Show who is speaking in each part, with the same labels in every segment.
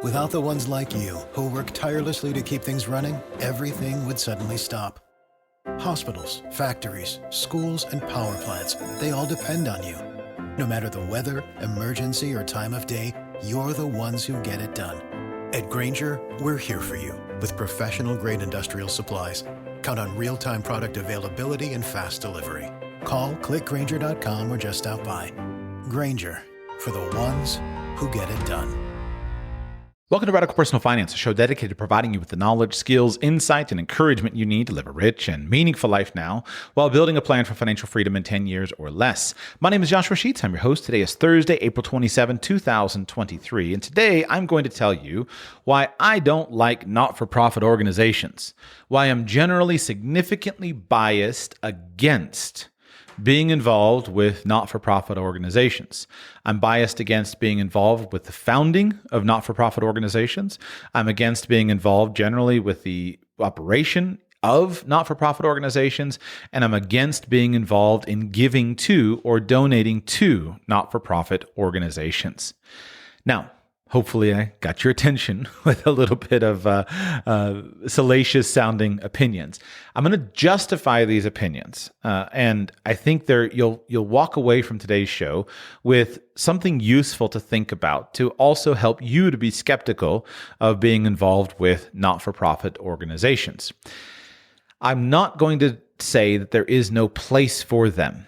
Speaker 1: Without the ones like you, who work tirelessly to keep things running, everything would suddenly stop. Hospitals, factories, schools, and power plants, they all depend on you. No matter the weather, emergency, or time of day, you're the ones who get it done. At Grainger, we're here for you with professional-grade industrial supplies. Count on real-time product availability and fast delivery. Call, clickgrainger.com, or just stop by. Grainger, for the ones who get it done.
Speaker 2: Welcome to Radical Personal Finance, a show dedicated to providing you with the knowledge, skills, insight, and encouragement you need to live a rich and meaningful life now while building a plan for financial freedom in 10 years or less. My name is Joshua Sheets. I'm your host. Today is Thursday, April 27, 2023. And today I'm going to tell you why I don't like not-for-profit organizations, why I'm generally significantly biased against being involved with not-for-profit organizations. I'm biased against being involved with the founding of not-for-profit organizations. I'm against being involved generally with the operation of not-for-profit organizations, and I'm against being involved in giving to or donating to not-for-profit organizations. Now, hopefully I got your attention with a little bit of salacious sounding opinions. I'm going to justify these opinions. And I think you'll walk away from today's show with something useful to think about to also help you to be skeptical of being involved with not-for-profit organizations. I'm not going to say that there is no place for them.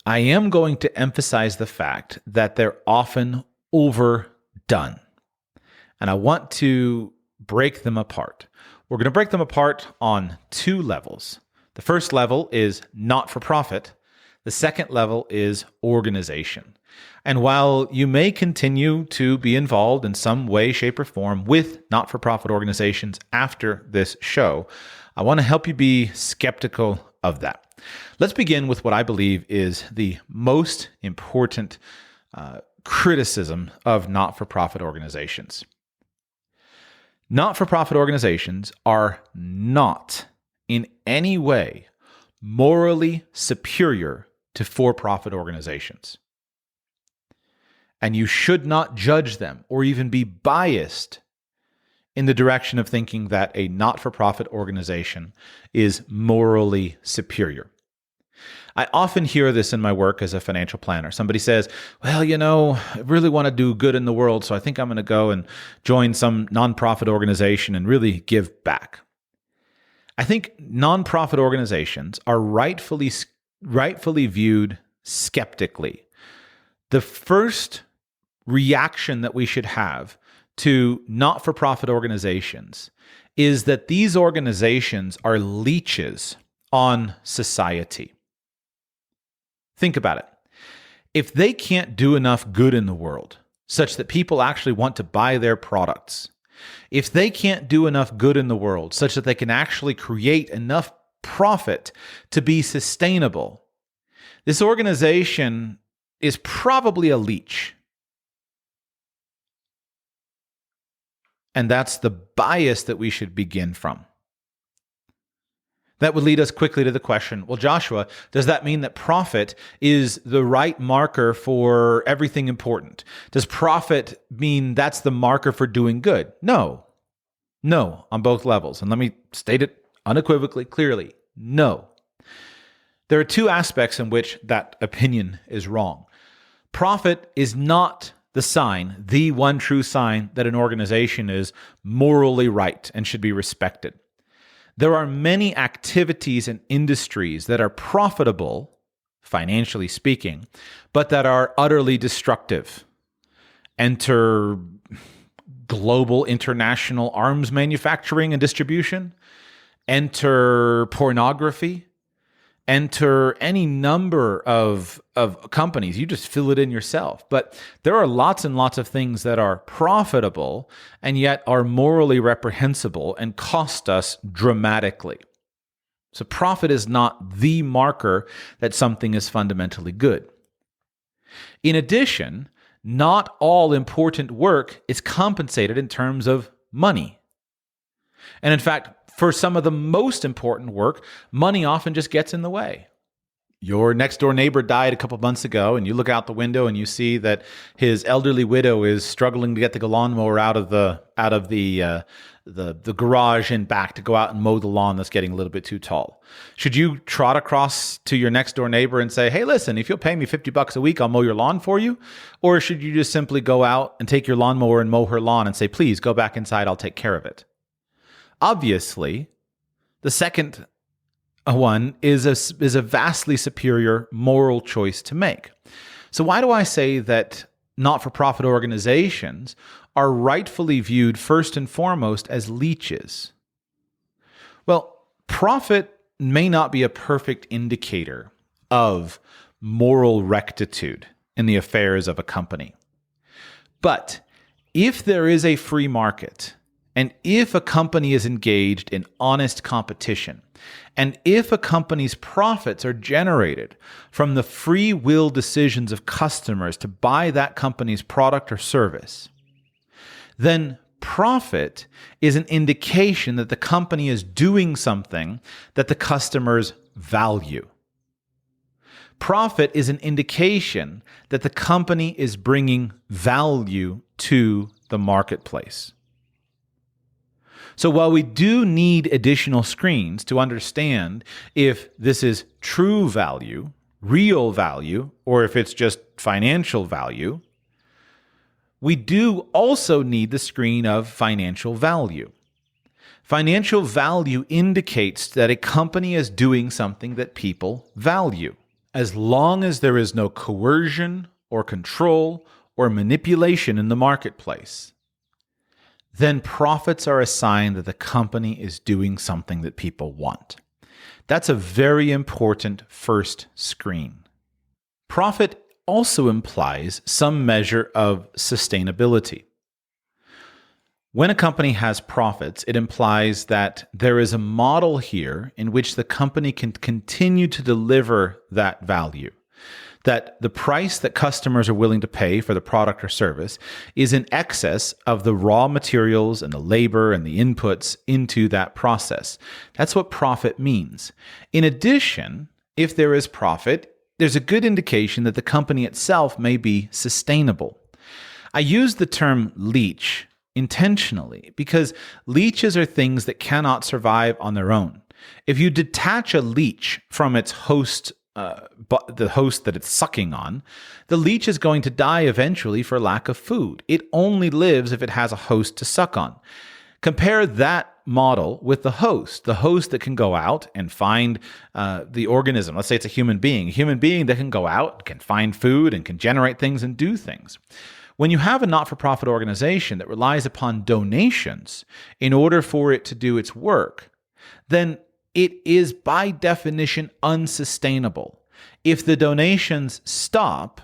Speaker 2: I am going to emphasize the fact that they're often overdone. And I want to break them apart. We're going to break them apart on two levels. The first level is not-for-profit. The second level is organization. And while you may continue to be involved in some way, shape, or form with not-for-profit organizations after this show, I want to help you be skeptical of that. Let's begin with what I believe is the most important criticism of not-for-profit organizations. Not-for-profit organizations are not in any way morally superior to for-profit organizations. And you should not judge them or even be biased in the direction of thinking that a not-for-profit organization is morally superior. I often hear this in my work as a financial planner. Somebody says, well, I really want to do good in the world, so I think I'm going to go and join some nonprofit organization and really give back. I think nonprofit organizations are rightfully viewed skeptically. The first reaction that we should have to not-for-profit organizations is that these organizations are leeches on society. Think about it. If they can't do enough good in the world such that people actually want to buy their products, if they can't do enough good in the world such that they can actually create enough profit to be sustainable, this organization is probably a leech. And that's the bias that we should begin from. That would lead us quickly to the question, well, Joshua, does that mean that profit is the right marker for everything important? Does profit mean that's the marker for doing good? No, on both levels. And let me state it unequivocally, clearly, no. There are two aspects in which that opinion is wrong. Profit is not the one true sign that an organization is morally right and should be respected. There are many activities and industries that are profitable, financially speaking, but that are utterly destructive. Enter global international arms manufacturing and distribution. Enter pornography. Enter any number of companies. You just fill it in yourself. But there are lots and lots of things that are profitable and yet are morally reprehensible and cost us dramatically. So profit is not the marker that something is fundamentally good. In addition, not all important work is compensated in terms of money. And in fact, for some of the most important work, money often just gets in the way. Your next door neighbor died a couple months ago, and you look out the window and you see that his elderly widow is struggling to get the lawnmower out of the garage and back to go out and mow the lawn that's getting a little bit too tall. Should you trot across to your next door neighbor and say, "Hey, listen, if you'll pay me $50 a week, I'll mow your lawn for you"? Or should you just simply go out and take your lawnmower and mow her lawn and say, "Please go back inside, I'll take care of it"? Obviously, the second one is a vastly superior moral choice to make. So why do I say that not-for-profit organizations are rightfully viewed first and foremost as leeches? Well, profit may not be a perfect indicator of moral rectitude in the affairs of a company. But if there is a free market, and if a company is engaged in honest competition, and if a company's profits are generated from the free will decisions of customers to buy that company's product or service, then profit is an indication that the company is doing something that the customers value. Profit is an indication that the company is bringing value to the marketplace. So while we do need additional screens to understand if this is true value, real value, or if it's just financial value, we do also need the screen of financial value. Financial value indicates that a company is doing something that people value. As long as there is no coercion or control or manipulation in the marketplace, then profits are a sign that the company is doing something that people want. That's a very important first screen. Profit also implies some measure of sustainability. When a company has profits, it implies that there is a model here in which the company can continue to deliver that value, that the price that customers are willing to pay for the product or service is in excess of the raw materials and the labor and the inputs into that process. That's what profit means. In addition, if there is profit, there's a good indication that the company itself may be sustainable. I use the term leech intentionally because leeches are things that cannot survive on their own. If you detach a leech from its host, the host that it's sucking on, the leech is going to die eventually for lack of food. It only lives if it has a host to suck on. Compare that model with the host that can go out and find the organism. Let's say it's a human being that can go out, can find food, and can generate things and do things. When you have a not-for-profit organization that relies upon donations in order for it to do its work, then it is by definition unsustainable. If the donations stop,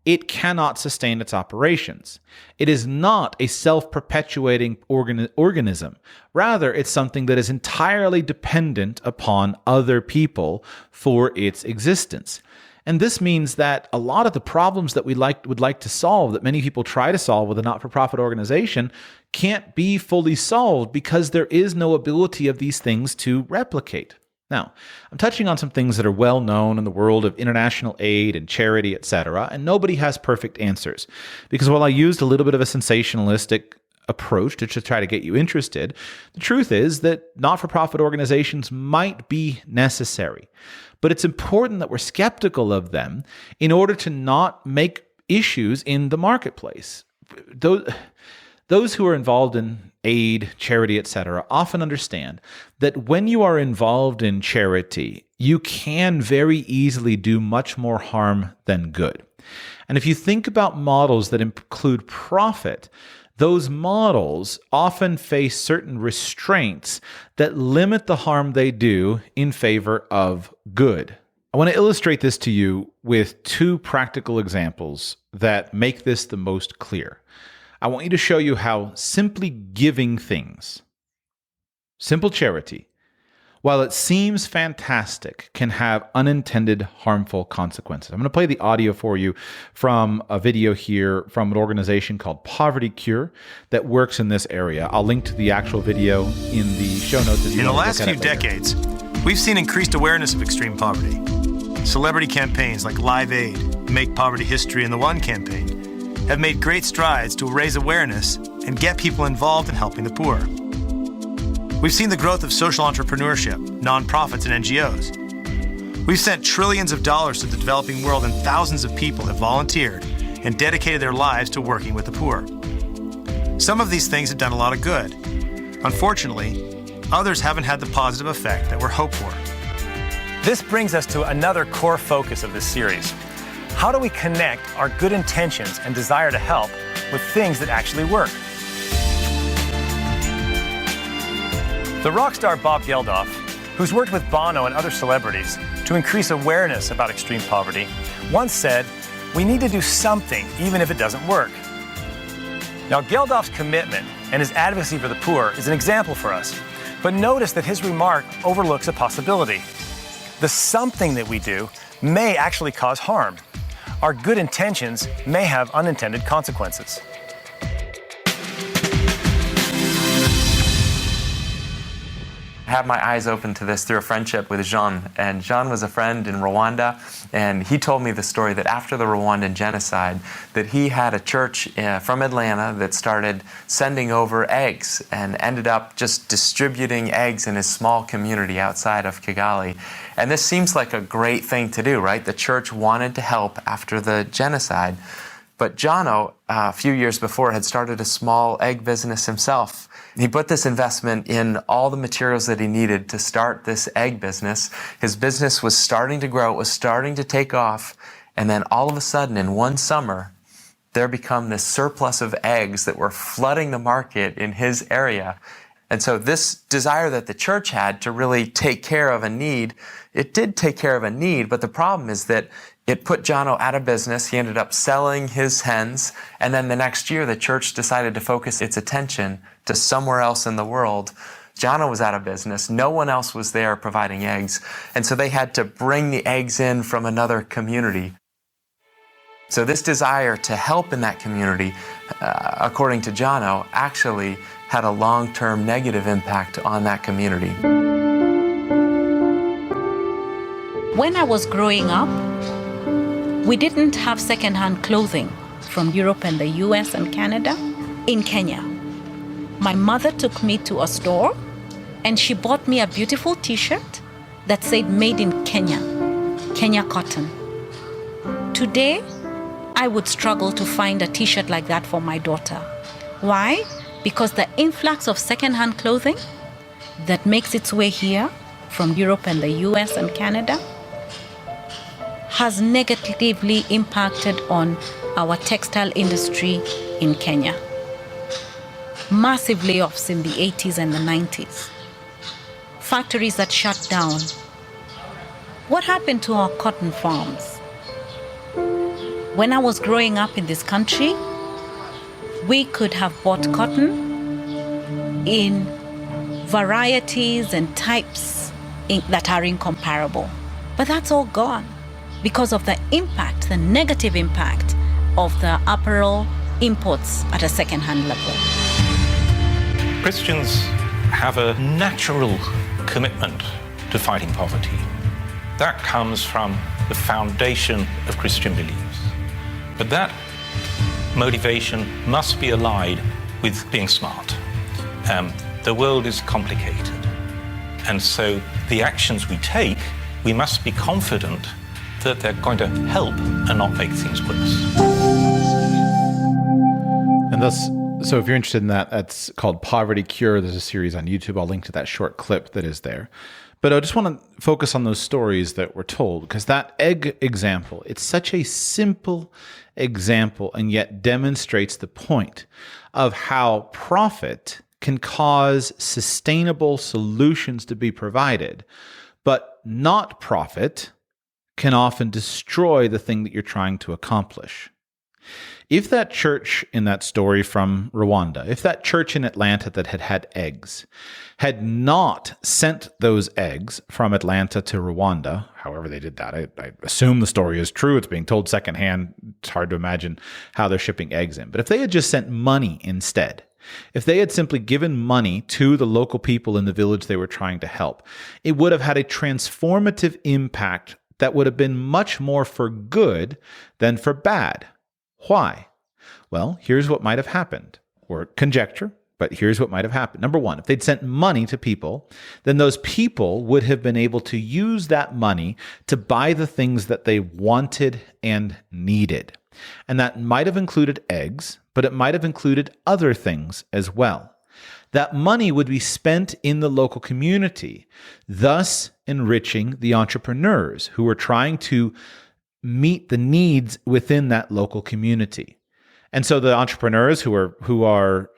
Speaker 2: it cannot sustain its operations. It is not a self-perpetuating organism. Rather, it's something that is entirely dependent upon other people for its existence. And this means that a lot of the problems that we would like to solve, that many people try to solve with a not-for-profit organization, can't be fully solved because there is no ability of these things to replicate. Now, I'm touching on some things that are well known in the world of international aid and charity, etc., and nobody has perfect answers. Because while I used a little bit of a sensationalistic approach to try to get you interested, the truth is that not-for-profit organizations might be necessary. But it's important that we're skeptical of them in order to not make issues in the marketplace. Those who are involved in aid, charity, etc., often understand that when you are involved in charity, you can very easily do much more harm than good. And if you think about models that include profit, those models often face certain restraints that limit the harm they do in favor of good. I want to illustrate this to you with two practical examples that make this the most clear. I want you to show you how simply giving things, simple charity, while it seems fantastic, can have unintended harmful consequences. I'm going to play the audio for you from a video here from an organization called Poverty Cure that works in this area. I'll link to the actual video in the show notes.
Speaker 3: In the last few decades, we've seen increased awareness of extreme poverty. Celebrity campaigns like Live Aid, Make Poverty History, and the One campaign have made great strides to raise awareness and get people involved in helping the poor. We've seen the growth of social entrepreneurship, nonprofits, and NGOs. We've sent trillions of dollars to the developing world, and thousands of people have volunteered and dedicated their lives to working with the poor. Some of these things have done a lot of good. Unfortunately, others haven't had the positive effect that we're hoped for.
Speaker 4: This brings us to another core focus of this series. How do we connect our good intentions and desire to help with things that actually work? The rock star Bob Geldof, who's worked with Bono and other celebrities to increase awareness about extreme poverty, once said, "We need to do something even if it doesn't work." Now, Geldof's commitment and his advocacy for the poor is an example for us. But notice that his remark overlooks a possibility. The something that we do may actually cause harm. Our good intentions may have unintended consequences.
Speaker 5: I had my eyes open to this through a friendship with Jean. And Jean was a friend in Rwanda, and he told me the story that after the Rwandan genocide, that he had a church from Atlanta that started sending over eggs and ended up just distributing eggs in his small community outside of Kigali. And this seems like a great thing to do, right? The church wanted to help after the genocide. But Jono, a few years before, had started a small egg business himself. He put this investment in all the materials that he needed to start this egg business. His business was starting to grow, it was starting to take off, and then all of a sudden, in one summer, there became this surplus of eggs that were flooding the market in his area. And so this desire that the church had to really take care of a need, it did take care of a need, but the problem is that it put Jono out of business. He ended up selling his hens, and then the next year the church decided to focus its attention to somewhere else in the world. Jono was out of business. No one else was there providing eggs, and so they had to bring the eggs in from another community. So this desire to help in that community, according to Jono, actually had a long-term negative impact on that community.
Speaker 6: When I was growing up, we didn't have second-hand clothing from Europe and the US and Canada in Kenya. My mother took me to a store and she bought me a beautiful t-shirt that said made in Kenya, Kenya cotton. Today, I would struggle to find a t-shirt like that for my daughter. Why? Because the influx of second-hand clothing that makes its way here from Europe and the US and Canada has negatively impacted on our textile industry in Kenya. Massive layoffs in the 80s and the 90s. Factories that shut down. What happened to our cotton farms? When I was growing up in this country, we could have bought cotton in varieties and types that are incomparable. But that's all gone because of the impact, the negative impact of the apparel imports at a second-hand level.
Speaker 7: Christians have a natural commitment to fighting poverty. That comes from the foundation of Christian beliefs. But that motivation must be allied with being smart. The world is complicated. And so the actions we take, we must be confident that they're going to help and not make things worse.
Speaker 2: And thus, so if you're interested in that, that's called Poverty Cure. There's a series on YouTube. I'll link to that short clip that is there. But I just want to focus on those stories that were told, because that egg example, it's such a simple example and yet demonstrates the point of how profit can cause sustainable solutions to be provided, but not profit can often destroy the thing that you're trying to accomplish. If that church in that story from Rwanda, if that church in Atlanta that had had eggs had not sent those eggs from Atlanta to Rwanda, however they did that, I assume the story is true. It's being told secondhand. It's hard to imagine how they're shipping eggs in. But if they had just sent money instead, if they had simply given money to the local people in the village they were trying to help, it would have had a transformative impact that would have been much more for good than for bad. Why? Well, here's what might have happened, or conjecture, but here's what might have happened. Number one, if they'd sent money to people, then those people would have been able to use that money to buy the things that they wanted and needed. And that might have included eggs, but it might have included other things as well. That money would be spent in the local community, thus enriching the entrepreneurs who were trying to meet the needs within that local community. And so the entrepreneurs who are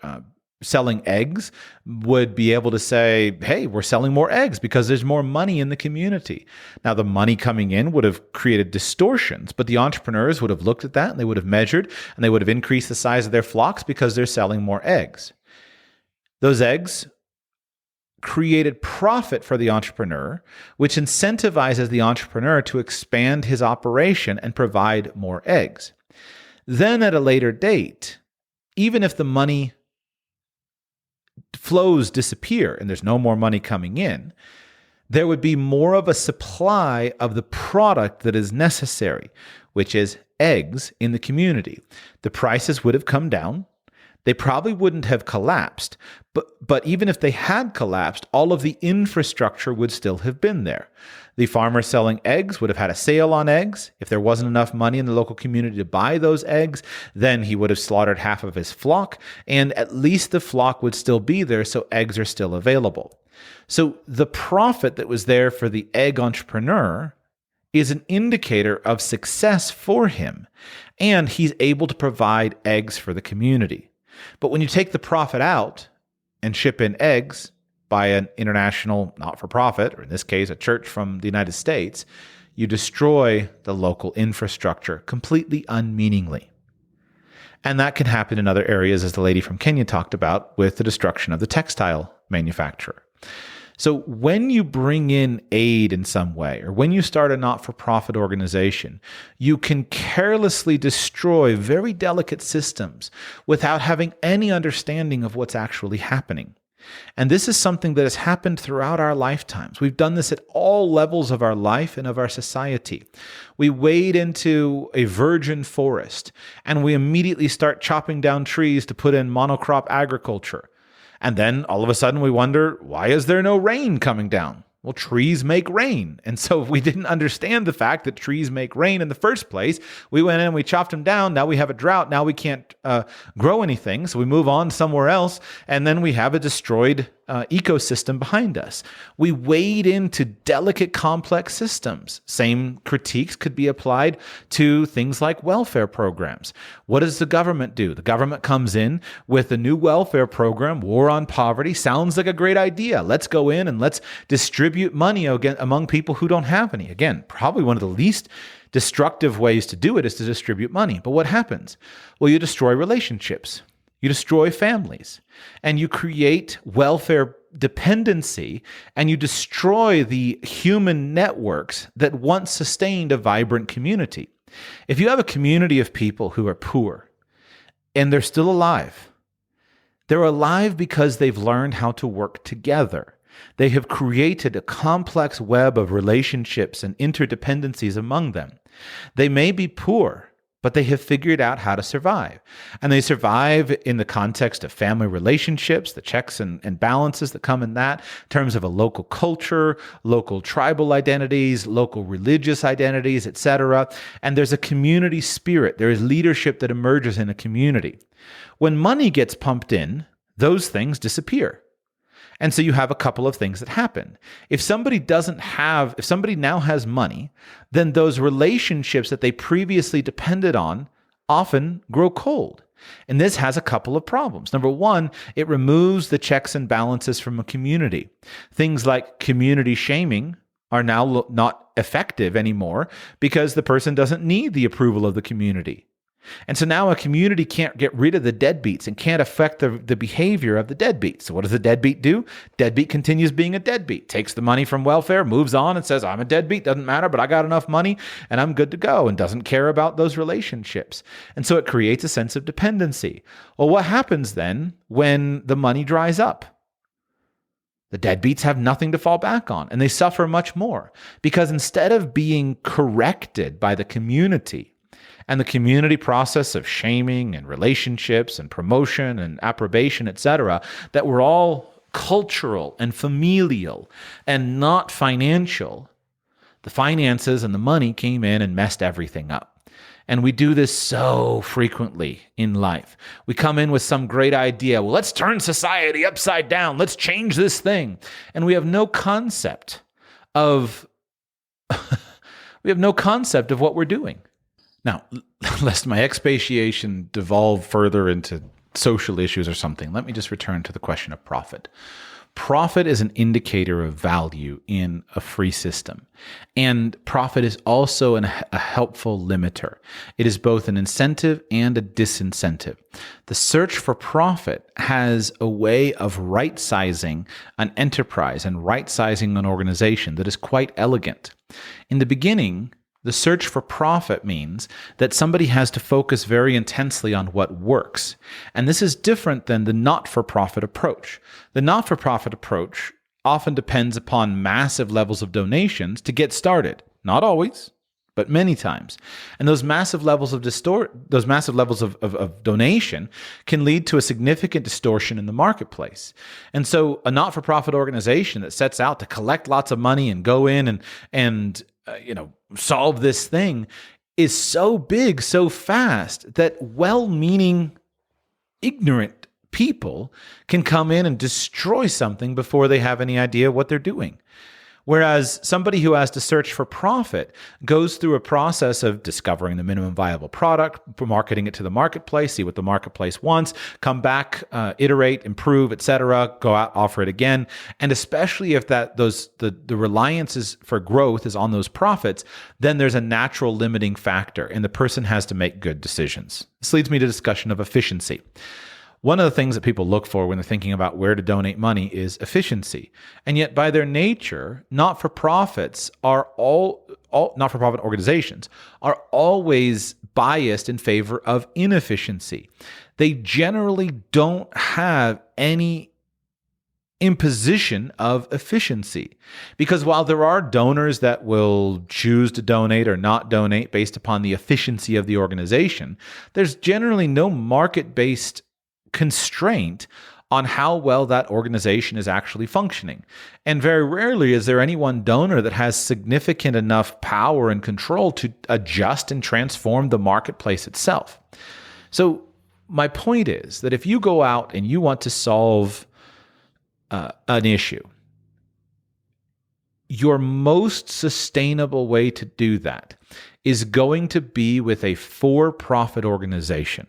Speaker 2: selling eggs would be able to say, hey, we're selling more eggs because there's more money in the community. Now, the money coming in would have created distortions, but the entrepreneurs would have looked at that and they would have measured and they would have increased the size of their flocks because they're selling more eggs. Those eggs created profit for the entrepreneur, which incentivizes the entrepreneur to expand his operation and provide more eggs. Then at a later date, even if the money flows disappear and there's no more money coming in, there would be more of a supply of the product that is necessary, which is eggs in the community. The prices would have come down. They probably wouldn't have collapsed, but even if they had collapsed, all of the infrastructure would still have been there. The farmer selling eggs would have had a sale on eggs. If there wasn't enough money in the local community to buy those eggs, then he would have slaughtered half of his flock, and at least the flock would still be there, so eggs are still available. So the profit that was there for the egg entrepreneur is an indicator of success for him, and he's able to provide eggs for the community. But when you take the profit out and ship in eggs by an international not-for-profit, or in this case, a church from the United States, you destroy the local infrastructure completely unmeaningly. And that can happen in other areas, as the lady from Kenya talked about, with the destruction of the textile manufacturer. So when you bring in aid in some way, or when you start a not-for-profit organization, you can carelessly destroy very delicate systems without having any understanding of what's actually happening. And this is something that has happened throughout our lifetimes. We've done this at all levels of our life and of our society. We wade into a virgin forest, and we immediately start chopping down trees to put in monocrop agriculture. And then all of a sudden we wonder, why is there no rain coming down? Well, trees make rain. And so if we didn't understand the fact that trees make rain in the first place, we went in and we chopped them down. Now we have a drought. Now we can't grow anything. So we move on somewhere else. And then we have a destroyed ecosystem behind us. We wade into delicate, complex systems. Same critiques could be applied to things like welfare programs. What does the government do? The government comes in with a new welfare program, War on Poverty. Sounds like a great idea. Let's go in and let's distribute money among people who don't have any. Again, probably one of the least destructive ways to do it is to distribute money. But what happens? Well, you destroy relationships. You destroy families, and you create welfare dependency, and you destroy the human networks that once sustained a vibrant community. If you have a community of people who are poor, and they're still alive, they're alive because they've learned how to work together. They have created a complex web of relationships and interdependencies among them. They may be poor, but they have figured out how to survive. And they survive in the context of family relationships, the checks and balances that come in that, in terms of a local culture, local tribal identities, local religious identities, etc. And there's a community spirit. There is leadership that emerges in a community. When money gets pumped in, those things disappear. And so you have a couple of things that happen. If somebody now has money, then those relationships that they previously depended on often grow cold. And this has a couple of problems. Number one, it removes the checks and balances from a community. Things like community shaming are now not effective anymore because the person doesn't need the approval of the community. And so now a community can't get rid of the deadbeats and can't affect the behavior of the deadbeats. So what does the deadbeat do? Deadbeat continues being a deadbeat, takes the money from welfare, moves on and says, I'm a deadbeat, doesn't matter, but I got enough money and I'm good to go, and doesn't care about those relationships. And so it creates a sense of dependency. Well, what happens then when the money dries up? The deadbeats have nothing to fall back on, and they suffer much more because instead of being corrected by the community and the community process of shaming and relationships and promotion and approbation, etc., that were all cultural and familial and not financial, the finances and the money came in and messed everything up. And we do this so frequently in life. We come in with some great idea. Well, let's turn society upside down. Let's change this thing. And we have no concept of what we're doing. Now, lest my expatiation devolve further into social issues or something, let me just return to the question of profit. Profit is an indicator of value in a free system. And profit is also a helpful limiter. It is both an incentive and a disincentive. The search for profit has a way of right-sizing an enterprise and right-sizing an organization that is quite elegant. In the beginning, the search for profit means that somebody has to focus very intensely on what works. And this is different than the not-for-profit approach. The not-for-profit approach often depends upon massive levels of donations to get started. Not always, but many times. And those massive levels of donation can lead to a significant distortion in the marketplace. And so a not-for-profit organization that sets out to collect lots of money and go in and solve this thing is so big, so fast that well-meaning, ignorant people can come in and destroy something before they have any idea what they're doing. Whereas somebody who has to search for profit goes through a process of discovering the minimum viable product, marketing it to the marketplace, see what the marketplace wants, come back, iterate, improve, etc., go out, offer it again. And especially if the reliance for growth is on those profits, then there's a natural limiting factor, and the person has to make good decisions. This leads me to discussion of efficiency. One of the things that people look for when they're thinking about where to donate money is efficiency. And yet by their nature, not-for-profits are not-for-profit organizations are always biased in favor of inefficiency. They generally don't have any imposition of efficiency. Because while there are donors that will choose to donate or not donate based upon the efficiency of the organization, there's generally no market-based constraint on how well that organization is actually functioning. And very rarely is there any one donor that has significant enough power and control to adjust and transform the marketplace itself. So my point is that if you go out and you want to solve an issue, your most sustainable way to do that is going to be with a for-profit organization.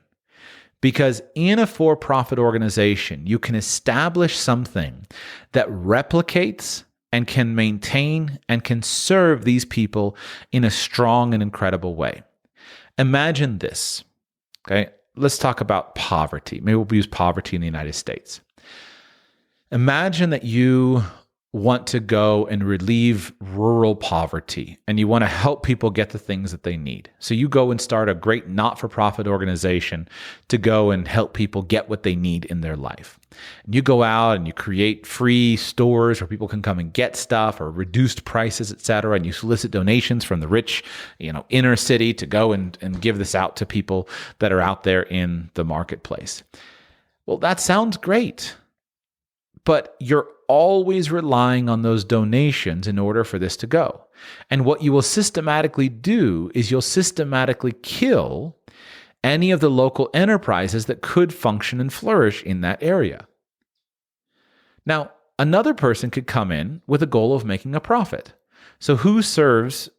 Speaker 2: Because in a for-profit organization, you can establish something that replicates and can maintain and can serve these people in a strong and incredible way. Imagine this, okay? Let's talk about poverty. Maybe we'll use poverty in the United States. Imagine that you want to go and relieve rural poverty, and you want to help people get the things that they need. So you go and start a great not-for-profit organization to go and help people get what they need in their life. And you go out and you create free stores where people can come and get stuff, or reduced prices, etc., and you solicit donations from the rich, inner city to go and give this out to people that are out there in the marketplace. Well, that sounds great, but you're always relying on those donations in order for this to go. And what you will systematically do is you'll systematically kill any of the local enterprises that could function and flourish in that area. Now, another person could come in with a goal of making a profit. So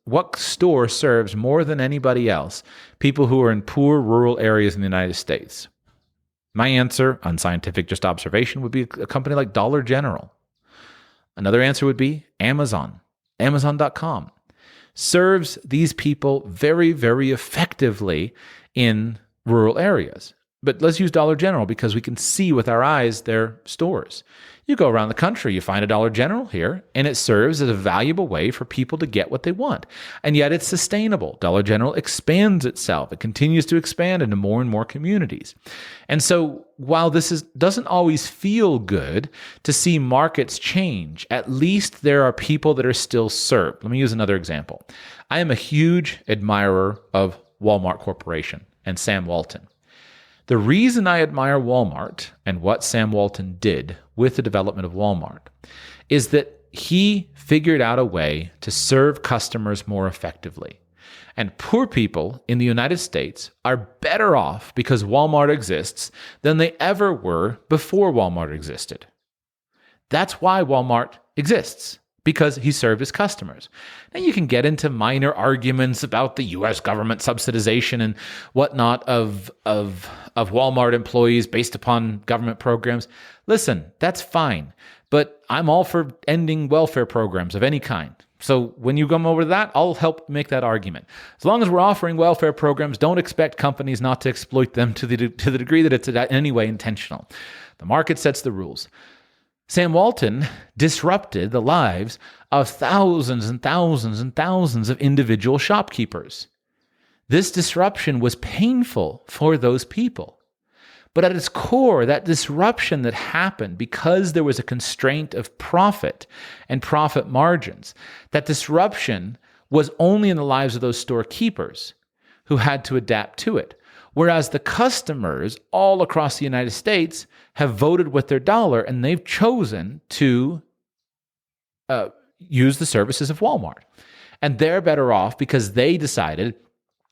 Speaker 2: what store serves more than anybody else people who are in poor rural areas in the United States? My answer, unscientific, just observation, would be a company like Dollar General. Another answer would be Amazon. Amazon.com serves these people very, very effectively in rural areas. But let's use Dollar General because we can see with our eyes their stores. You go around the country, you find a Dollar General here, and it serves as a valuable way for people to get what they want. And yet it's sustainable. Dollar General expands itself. It continues to expand into more and more communities. And so while doesn't always feel good to see markets change, at least there are people that are still served. Let me use another example. I am a huge admirer of Walmart Corporation and Sam Walton. The reason I admire Walmart and what Sam Walton did with the development of Walmart is that he figured out a way to serve customers more effectively. And poor people in the United States are better off because Walmart exists than they ever were before Walmart existed. That's why Walmart exists, because he served his customers. Now you can get into minor arguments about the U.S. government subsidization and whatnot of Walmart employees based upon government programs. Listen, that's fine, but I'm all for ending welfare programs of any kind. So when you come over to that, I'll help make that argument. As long as we're offering welfare programs, don't expect companies not to exploit them to the degree that it's in any way intentional. The market sets the rules. Sam Walton disrupted the lives of thousands and thousands and thousands of individual shopkeepers. This disruption was painful for those people. But at its core, that disruption that happened because there was a constraint of profit and profit margins, that disruption was only in the lives of those storekeepers who had to adapt to it. Whereas the customers all across the United States have voted with their dollar and they've chosen to use the services of Walmart. And they're better off because they decided,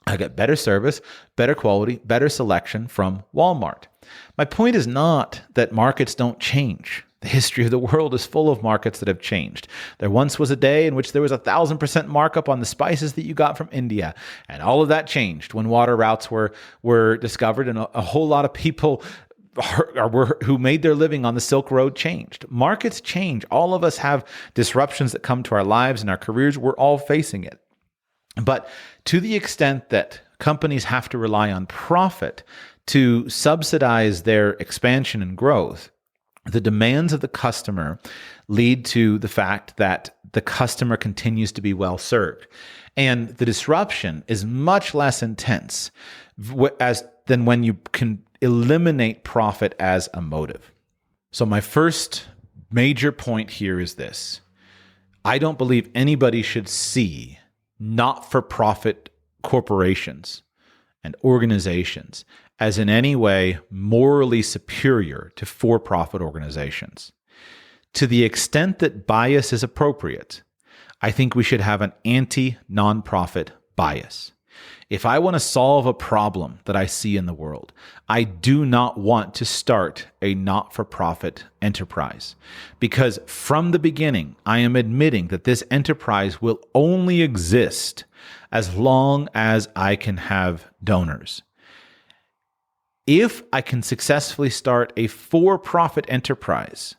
Speaker 2: I get better service, better quality, better selection from Walmart. My point is not that markets don't change. The history of the world is full of markets that have changed. There once was a day in which there was 1,000% markup on the spices that you got from India. And all of that changed when water routes were discovered, and a whole lot of people who made their living on the Silk Road changed. Markets change. All of us have disruptions that come to our lives and our careers. We're all facing it. But to the extent that companies have to rely on profit to subsidize their expansion and growth, the demands of the customer lead to the fact that the customer continues to be well served. And the disruption is much less intense than when you can eliminate profit as a motive. So my first major point here is this. I don't believe anybody should see not-for-profit corporations and organizations as in any way morally superior to for-profit organizations. To the extent that bias is appropriate, I think we should have an anti-nonprofit bias. If I want to solve a problem that I see in the world, I do not want to start a not-for-profit enterprise, because from the beginning, I am admitting that this enterprise will only exist as long as I can have donors. If I can successfully start a for-profit enterprise,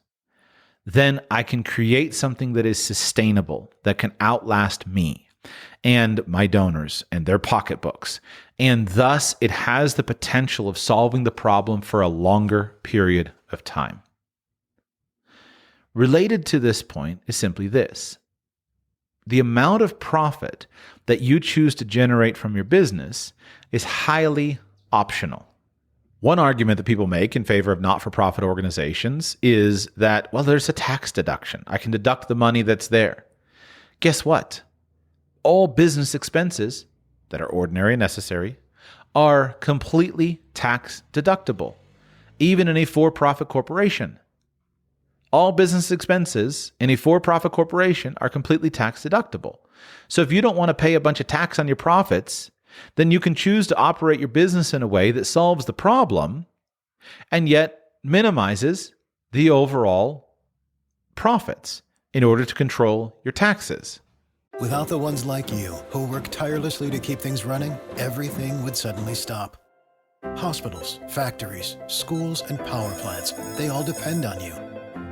Speaker 2: then I can create something that is sustainable, that can outlast me and my donors and their pocketbooks. And thus, it has the potential of solving the problem for a longer period of time. Related to this point is simply this. The amount of profit that you choose to generate from your business is highly optional. One argument that people make in favor of not-for-profit organizations is that, well, there's a tax deduction. I can deduct the money that's there. Guess what? All business expenses that are ordinary and necessary are completely tax deductible, even in a for-profit corporation. All business expenses in a for-profit corporation are completely tax deductible. So if you don't want to pay a bunch of tax on your profits, then you can choose to operate your business in a way that solves the problem and yet minimizes the overall profits in order to control your taxes.
Speaker 1: Without the ones like you, who work tirelessly to keep things running, everything would suddenly stop. Hospitals, factories, schools, and power plants, they all depend on you.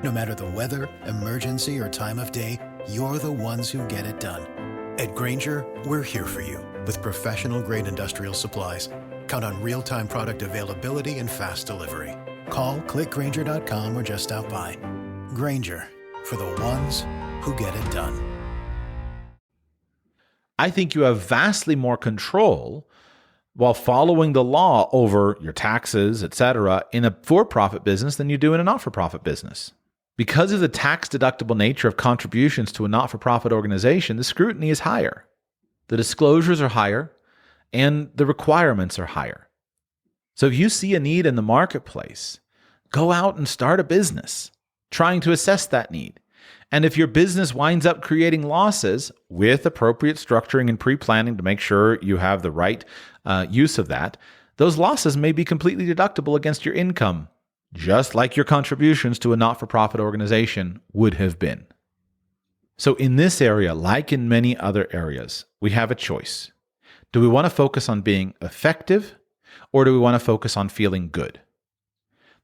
Speaker 1: No matter the weather, emergency, or time of day, you're the ones who get it done. At Grainger, we're here for you with professional-grade industrial supplies. Count on real-time product availability and fast delivery. Call, click Grainger.com, or just stop by. Grainger, for the ones who get it done.
Speaker 2: I think you have vastly more control while following the law over your taxes, etc., in a for-profit business than you do in a not-for-profit business. Because of the tax-deductible nature of contributions to a not-for-profit organization, the scrutiny is higher, the disclosures are higher, and the requirements are higher. So if you see a need in the marketplace, go out and start a business, trying to assess that need. And if your business winds up creating losses, with appropriate structuring and pre-planning to make sure you have the right use of that, those losses may be completely deductible against your income, just like your contributions to a not-for-profit organization would have been. So in this area, like in many other areas, we have a choice. Do we want to focus on being effective, or do we want to focus on feeling good?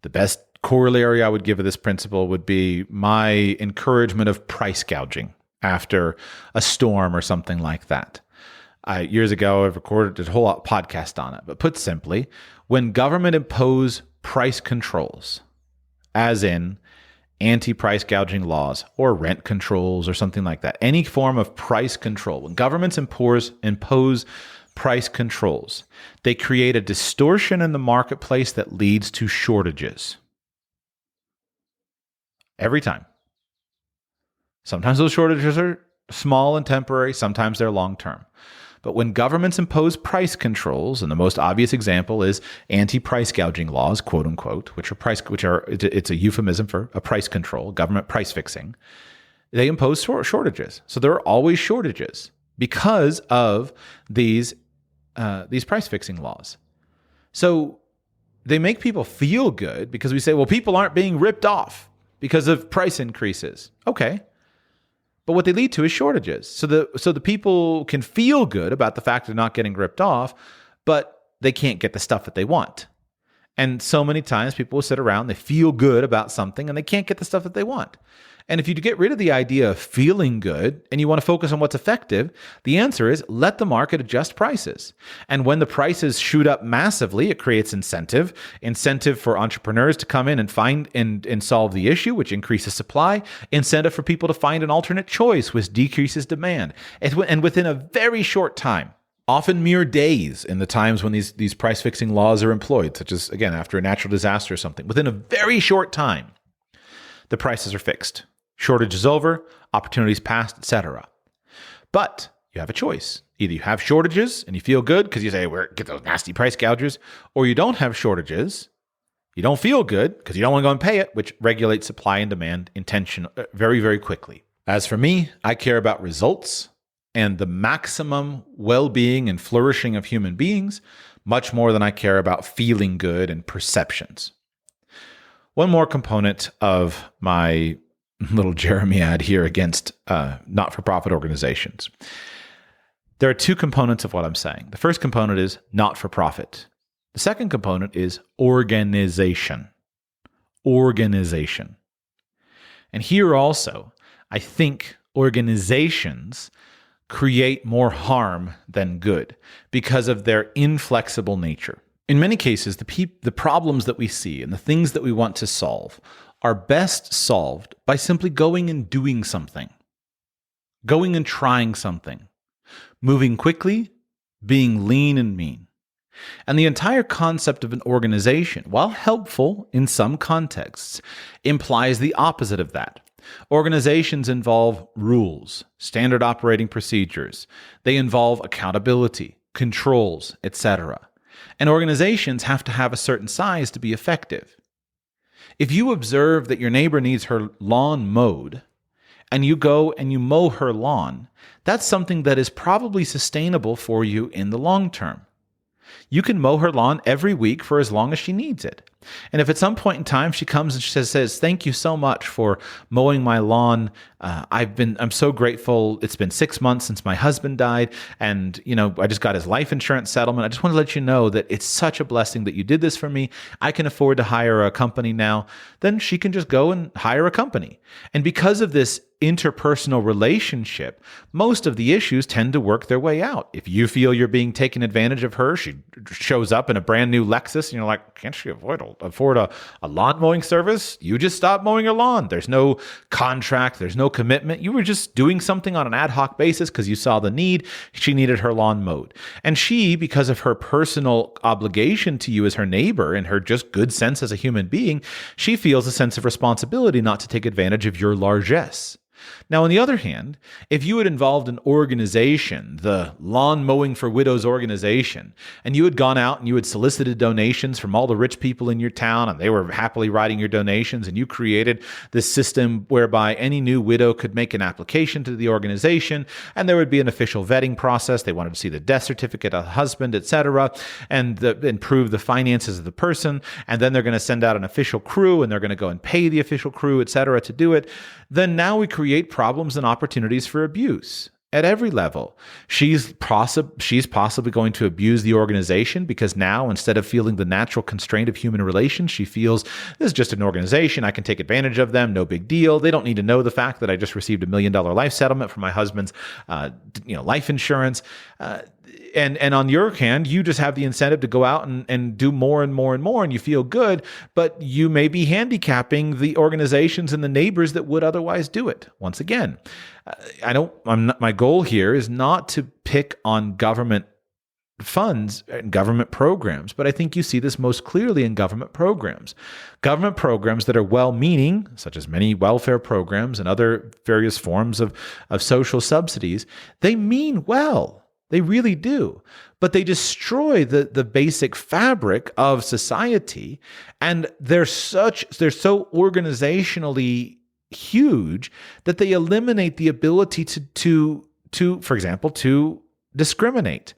Speaker 2: The best corollary I would give of this principle would be my encouragement of price gouging after a storm or something like that. Years ago, I've recorded a whole podcast on it. But put simply, when government impose price controls, as in anti-price gouging laws or rent controls or something like that, any form of price control, when governments impose price controls, they create a distortion in the marketplace that leads to shortages. Every time. Sometimes those shortages are small and temporary, sometimes they're long-term. But when governments impose price controls, and the most obvious example is anti-price gouging laws, quote unquote, it's a euphemism for a price control, government price fixing, they impose shortages. So there are always shortages because of these price fixing laws. So they make people feel good because we say, well, people aren't being ripped off because of price increases. Okay. But what they lead to is shortages. So the people can feel good about the fact they're not getting ripped off, but they can't get the stuff that they want. And so many times people will sit around, they feel good about something, and they can't get the stuff that they want. And if you get rid of the idea of feeling good and you want to focus on what's effective, the answer is let the market adjust prices. And when the prices shoot up massively, it creates incentive for entrepreneurs to come in and find and solve the issue, which increases supply, incentive for people to find an alternate choice, which decreases demand. And within a very short time, often mere days in the times when these price fixing laws are employed, such as, again, after a natural disaster or something, within a very short time, the prices are fixed. Shortage is over, opportunities passed, etc. But you have a choice. Either you have shortages and you feel good because you say, get those nasty price gougers, or you don't have shortages, you don't feel good because you don't want to go and pay it, which regulates supply and demand very, very quickly. As for me, I care about results and the maximum well-being and flourishing of human beings much more than I care about feeling good and perceptions. One more component of my little Jeremiad here against not-for-profit organizations. There are two components of what I'm saying. The first component is not-for-profit. The second component is organization. Organization. And here also, I think organizations create more harm than good because of their inflexible nature. In many cases, the problems that we see and the things that we want to solve are best solved by simply going and doing something, going and trying something, moving quickly, being lean and mean. And the entire concept of an organization, while helpful in some contexts, implies the opposite of that. Organizations involve rules, standard operating procedures. They involve accountability, controls, etc. And organizations have to have a certain size to be effective. If you observe that your neighbor needs her lawn mowed, and you go and you mow her lawn, that's something that is probably sustainable for you in the long term. You can mow her lawn every week for as long as she needs it. And if at some point in time she comes and she says, thank you so much for mowing my lawn. I'm so grateful. It's been 6 months since my husband died. And, I just got his life insurance settlement. I just want to let you know that it's such a blessing that you did this for me. I can afford to hire a company now. Then she can just go and hire a company. And because of this interpersonal relationship, most of the issues tend to work their way out. If you feel you're being taken advantage of her, she shows up in a brand new Lexus, and you're like, can't she afford a lawn mowing service? You just stop mowing her lawn. There's no contract. There's no commitment. You were just doing something on an ad hoc basis because you saw the need. She needed her lawn mowed. And she, because of her personal obligation to you as her neighbor and her just good sense as a human being, she feels a sense of responsibility not to take advantage of your largesse. Now, on the other hand, if you had involved an organization, the Lawn Mowing for Widows organization, and you had gone out and you had solicited donations from all the rich people in your town, and they were happily writing your donations, and you created this system whereby any new widow could make an application to the organization, and there would be an official vetting process. They wanted to see the death certificate of the husband, etc., and prove the finances of the person, and then they're going to send out an official crew, and they're going to go and pay the official crew, etc., to do it. Then now we create problems and opportunities for abuse at every level. She's possibly going to abuse the organization because now, instead of feeling the natural constraint of human relations, she feels this is just an organization. I can take advantage of them. No big deal. They don't need to know the fact that I just received $1 million life settlement from my husband's, life insurance. And on your hand, you just have the incentive to go out and do more and more and more, and you feel good, but you may be handicapping the organizations and the neighbors that would otherwise do it. Once again, my goal here is not to pick on government funds and government programs, but I think you see this most clearly in government programs. Government programs that are well-meaning, such as many welfare programs and other various forms of social subsidies, they mean well. They really do. But they destroy the basic fabric of society, and they're so organizationally huge that they eliminate the ability to for example, to discriminate.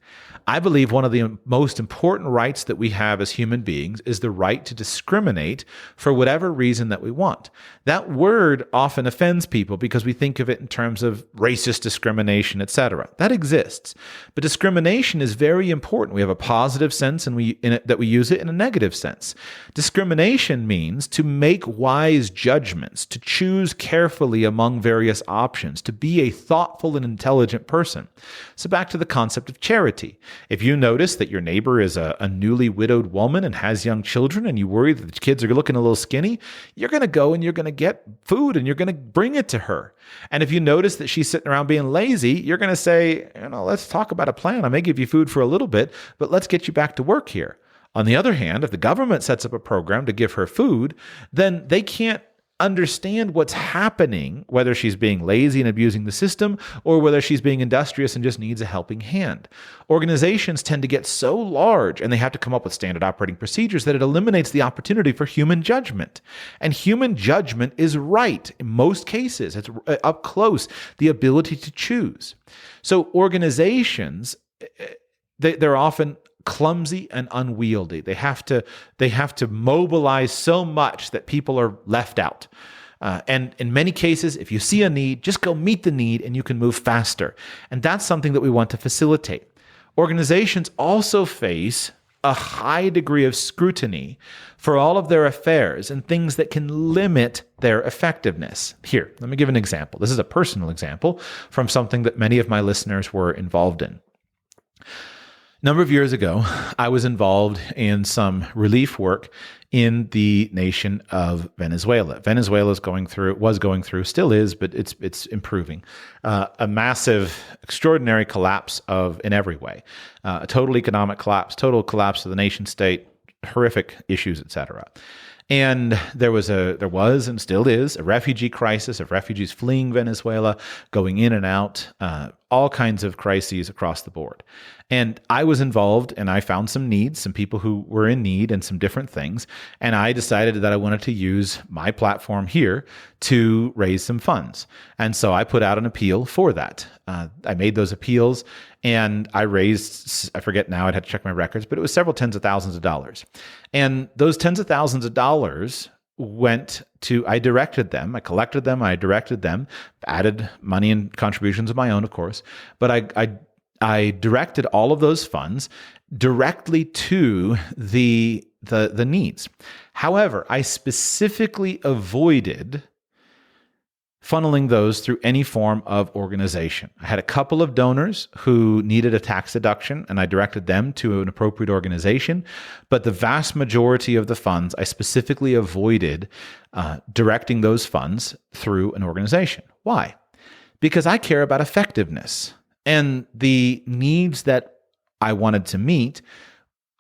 Speaker 2: I believe one of the most important rights that we have as human beings is the right to discriminate for whatever reason that we want. That word often offends people because we think of it in terms of racist discrimination, etc. That exists. But discrimination is very important. We have a positive sense that we use it in a negative sense. Discrimination means to make wise judgments, to choose carefully among various options, to be a thoughtful and intelligent person. So back to the concept of charity. If you notice that your neighbor is a newly widowed woman and has young children, and you worry that the kids are looking a little skinny, you're going to go and you're going to get food and you're going to bring it to her. And if you notice that she's sitting around being lazy, you're going to say, let's talk about a plan. I may give you food for a little bit, but let's get you back to work here. On the other hand, if the government sets up a program to give her food, then they can't understand what's happening, whether she's being lazy and abusing the system or whether she's being industrious and just needs a helping hand. Organizations tend to get so large and they have to come up with standard operating procedures that it eliminates the opportunity for human judgment. And human judgment is right in most cases. It's up close, the ability to choose. So organizations, they're often clumsy and unwieldy. They have to mobilize so much that people are left out. And in many cases, if you see a need, just go meet the need and you can move faster. And that's something that we want to facilitate. Organizations also face a high degree of scrutiny for all of their affairs and things that can limit their effectiveness. Here, let me give an example. This is a personal example from something that many of my listeners were involved in. A number of years ago, I was involved in some relief work in the nation of Venezuela. Venezuela was going through, still is, but it's improving, a massive, extraordinary collapse in every way, a total economic collapse, total collapse of the nation state, horrific issues, etc. And there was and still is a refugee crisis of refugees fleeing Venezuela, going in and out, all kinds of crises across the board. And I was involved and I found some needs, some people who were in need and some different things. And I decided that I wanted to use my platform here to raise some funds. And so I put out an appeal for that. I made those appeals and I raised, I forget now, I'd have to check my records, but it was several tens of thousands of dollars. And those tens of thousands of dollars I directed them, I collected them, I directed them, added money and contributions of my own, of course, but I directed all of those funds directly to the needs. However, I specifically avoided funneling those through any form of organization. I had a couple of donors who needed a tax deduction, and I directed them to an appropriate organization. But the vast majority of the funds, I specifically avoided directing those funds through an organization. Why? Because I care about effectiveness and the needs that I wanted to meet.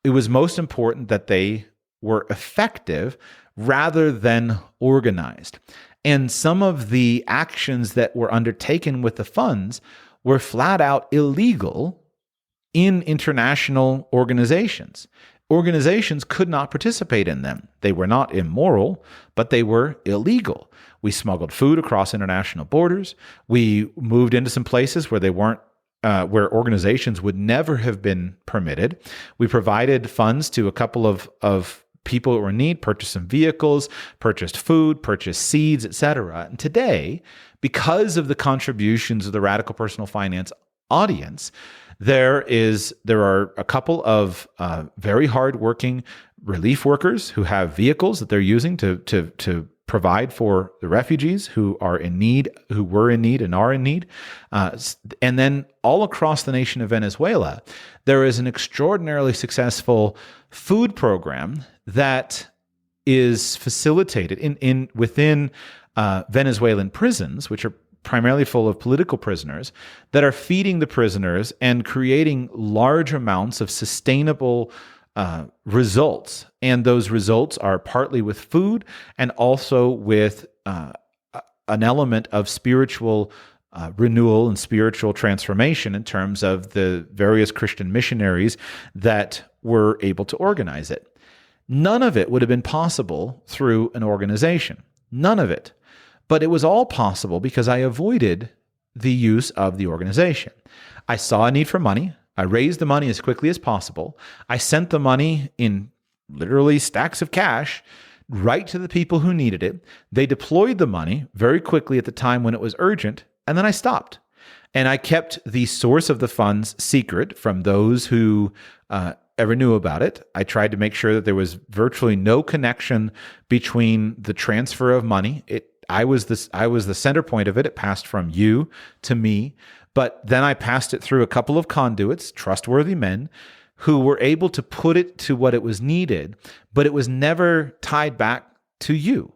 Speaker 2: It was most important that they were effective rather than organized. And some of the actions that were undertaken with the funds were flat out illegal in international organizations. Organizations could not participate in them. They were not immoral, but they were illegal. We smuggled food across international borders. We moved into some places where they weren't where organizations would never have been permitted. We provided funds to a couple of people who were in need, purchased some vehicles, purchased food, purchased seeds, etc. And today, because of the contributions of the Radical Personal Finance audience, there are a couple of very hardworking relief workers who have vehicles that they're using to provide for the refugees who are in need, who were in need and are in need. And then all across the nation of Venezuela, there is an extraordinarily successful food program that is facilitated within Venezuelan prisons, which are primarily full of political prisoners, that are feeding the prisoners and creating large amounts of sustainable results. And those results are partly with food and also with an element of spiritual renewal and spiritual transformation in terms of the various Christian missionaries that were able to organize it. None of it would have been possible through an organization. None of it. But it was all possible because I avoided the use of the organization. I saw a need for money. I raised the money as quickly as possible. I sent the money in literally stacks of cash right to the people who needed it. They deployed the money very quickly at the time when it was urgent, and then I stopped. And I kept the source of the funds secret from those who ever knew about it. I tried to make sure that there was virtually no connection between the transfer of money. I was the center point of it. It passed from you to me, but then I passed it through a couple of conduits, trustworthy men, who were able to put it to what it was needed, but it was never tied back to you.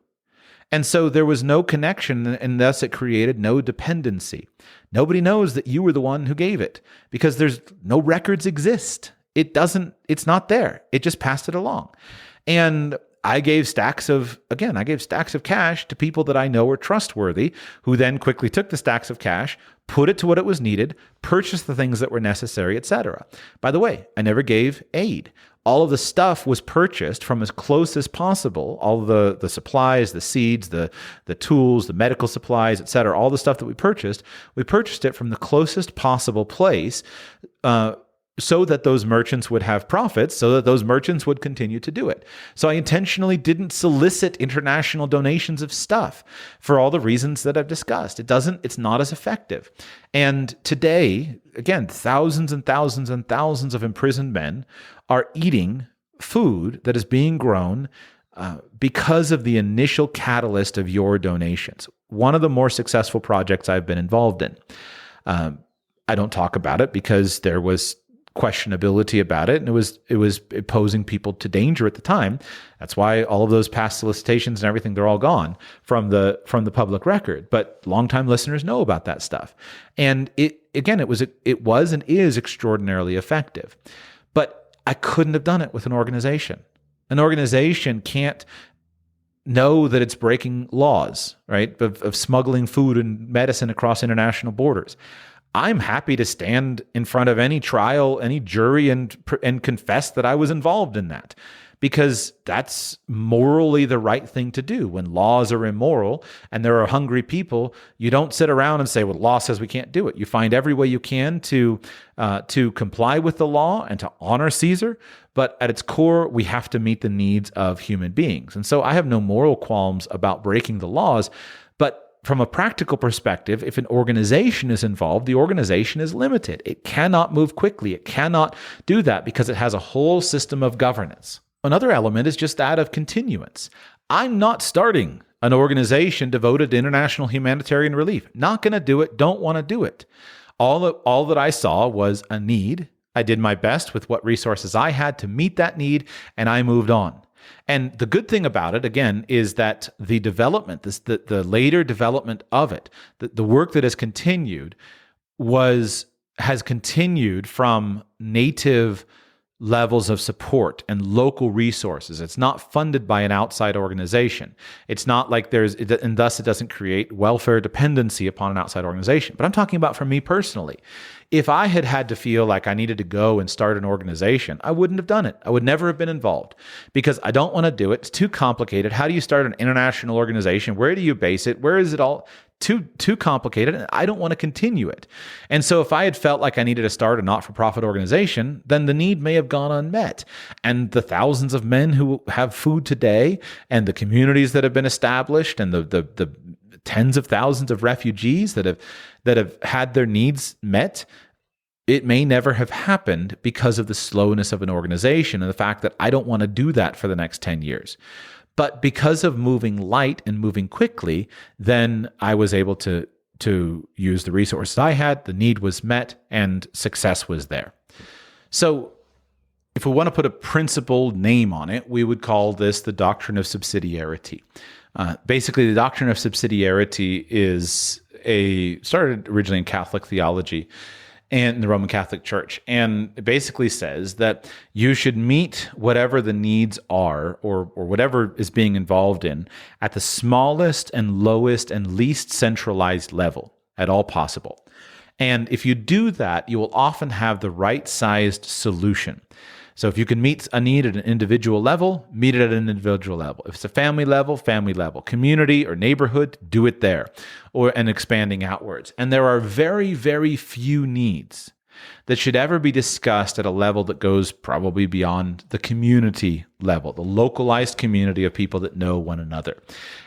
Speaker 2: And so there was no connection, and thus it created no dependency. Nobody knows that you were the one who gave it because there's no records exist. It's not there. It just passed it along. And I gave stacks of cash to people that I know are trustworthy, who then quickly took the stacks of cash, put it to what it was needed, purchased the things that were necessary, etc. By the way, I never gave aid. All of the stuff was purchased from as close as possible. All of the supplies, the seeds, the tools, the medical supplies, etc. All the stuff that we purchased it from the closest possible place, so that those merchants would have profits, so that those merchants would continue to do it. So I intentionally didn't solicit international donations of stuff for all the reasons that I've discussed. It's not as effective. And today, again, thousands and thousands and thousands of imprisoned men are eating food that is being grown because of the initial catalyst of your donations. One of the more successful projects I've been involved in. I don't talk about it because there was questionability about it, and it was posing people to danger at the time. That's why all of those past solicitations and everything, they're all gone from the public record. But longtime listeners know about that stuff, and it was and is extraordinarily effective. But I couldn't have done it with an organization. An organization can't know that it's breaking laws, right, of smuggling food and medicine across international borders. I'm happy to stand in front of any trial, any jury, and confess that I was involved in that, because that's morally the right thing to do. When laws are immoral and there are hungry people, you don't sit around and say, well, law says we can't do it. You find every way you can to comply with the law and to honor Caesar. But at its core, we have to meet the needs of human beings. And so I have no moral qualms about breaking the laws. But from a practical perspective, if an organization is involved, the organization is limited. It cannot move quickly. It cannot do that because it has a whole system of governance. Another element is just that of continuance. I'm not starting an organization devoted to international humanitarian relief. Not going to do it, don't want to do it. All that I saw was a need. I did my best with what resources I had to meet that need, and I moved on. And the good thing about it, again, is that the development, the later development of it, the work that has continued has continued from native levels of support and local resources. It's not funded by an outside organization. It's not like and thus it doesn't create welfare dependency upon an outside organization. But I'm talking about for me personally. If I had to feel like I needed to go and start an organization, I wouldn't have done it. I would never have been involved because I don't want to do it. It's too complicated. How do you start an international organization? Where do you base it? Where is it all? Too complicated, and I don't want to continue it. And so if I had felt like I needed to start a not-for-profit organization, then the need may have gone unmet. And the thousands of men who have food today, and the communities that have been established, and the tens of thousands of refugees that have had their needs met, it may never have happened because of the slowness of an organization and the fact that I don't want to do that for the next 10 years. But because of moving light and moving quickly, then I was able to use the resources I had, the need was met, and success was there. So if we want to put a principled name on it, we would call this the doctrine of subsidiarity. Basically, the doctrine of subsidiarity started originally in Catholic theology and the Roman Catholic Church. And it basically says that you should meet whatever the needs are or whatever is being involved in at the smallest and lowest and least centralized level at all possible. And if you do that, you will often have the right-sized solution. So if you can meet a need at an individual level, meet it at an individual level. If it's a family level, community or neighborhood, do it there, and expanding outwards. And there are very, very few needs that should ever be discussed at a level that goes probably beyond the community level, the localized community of people that know one another.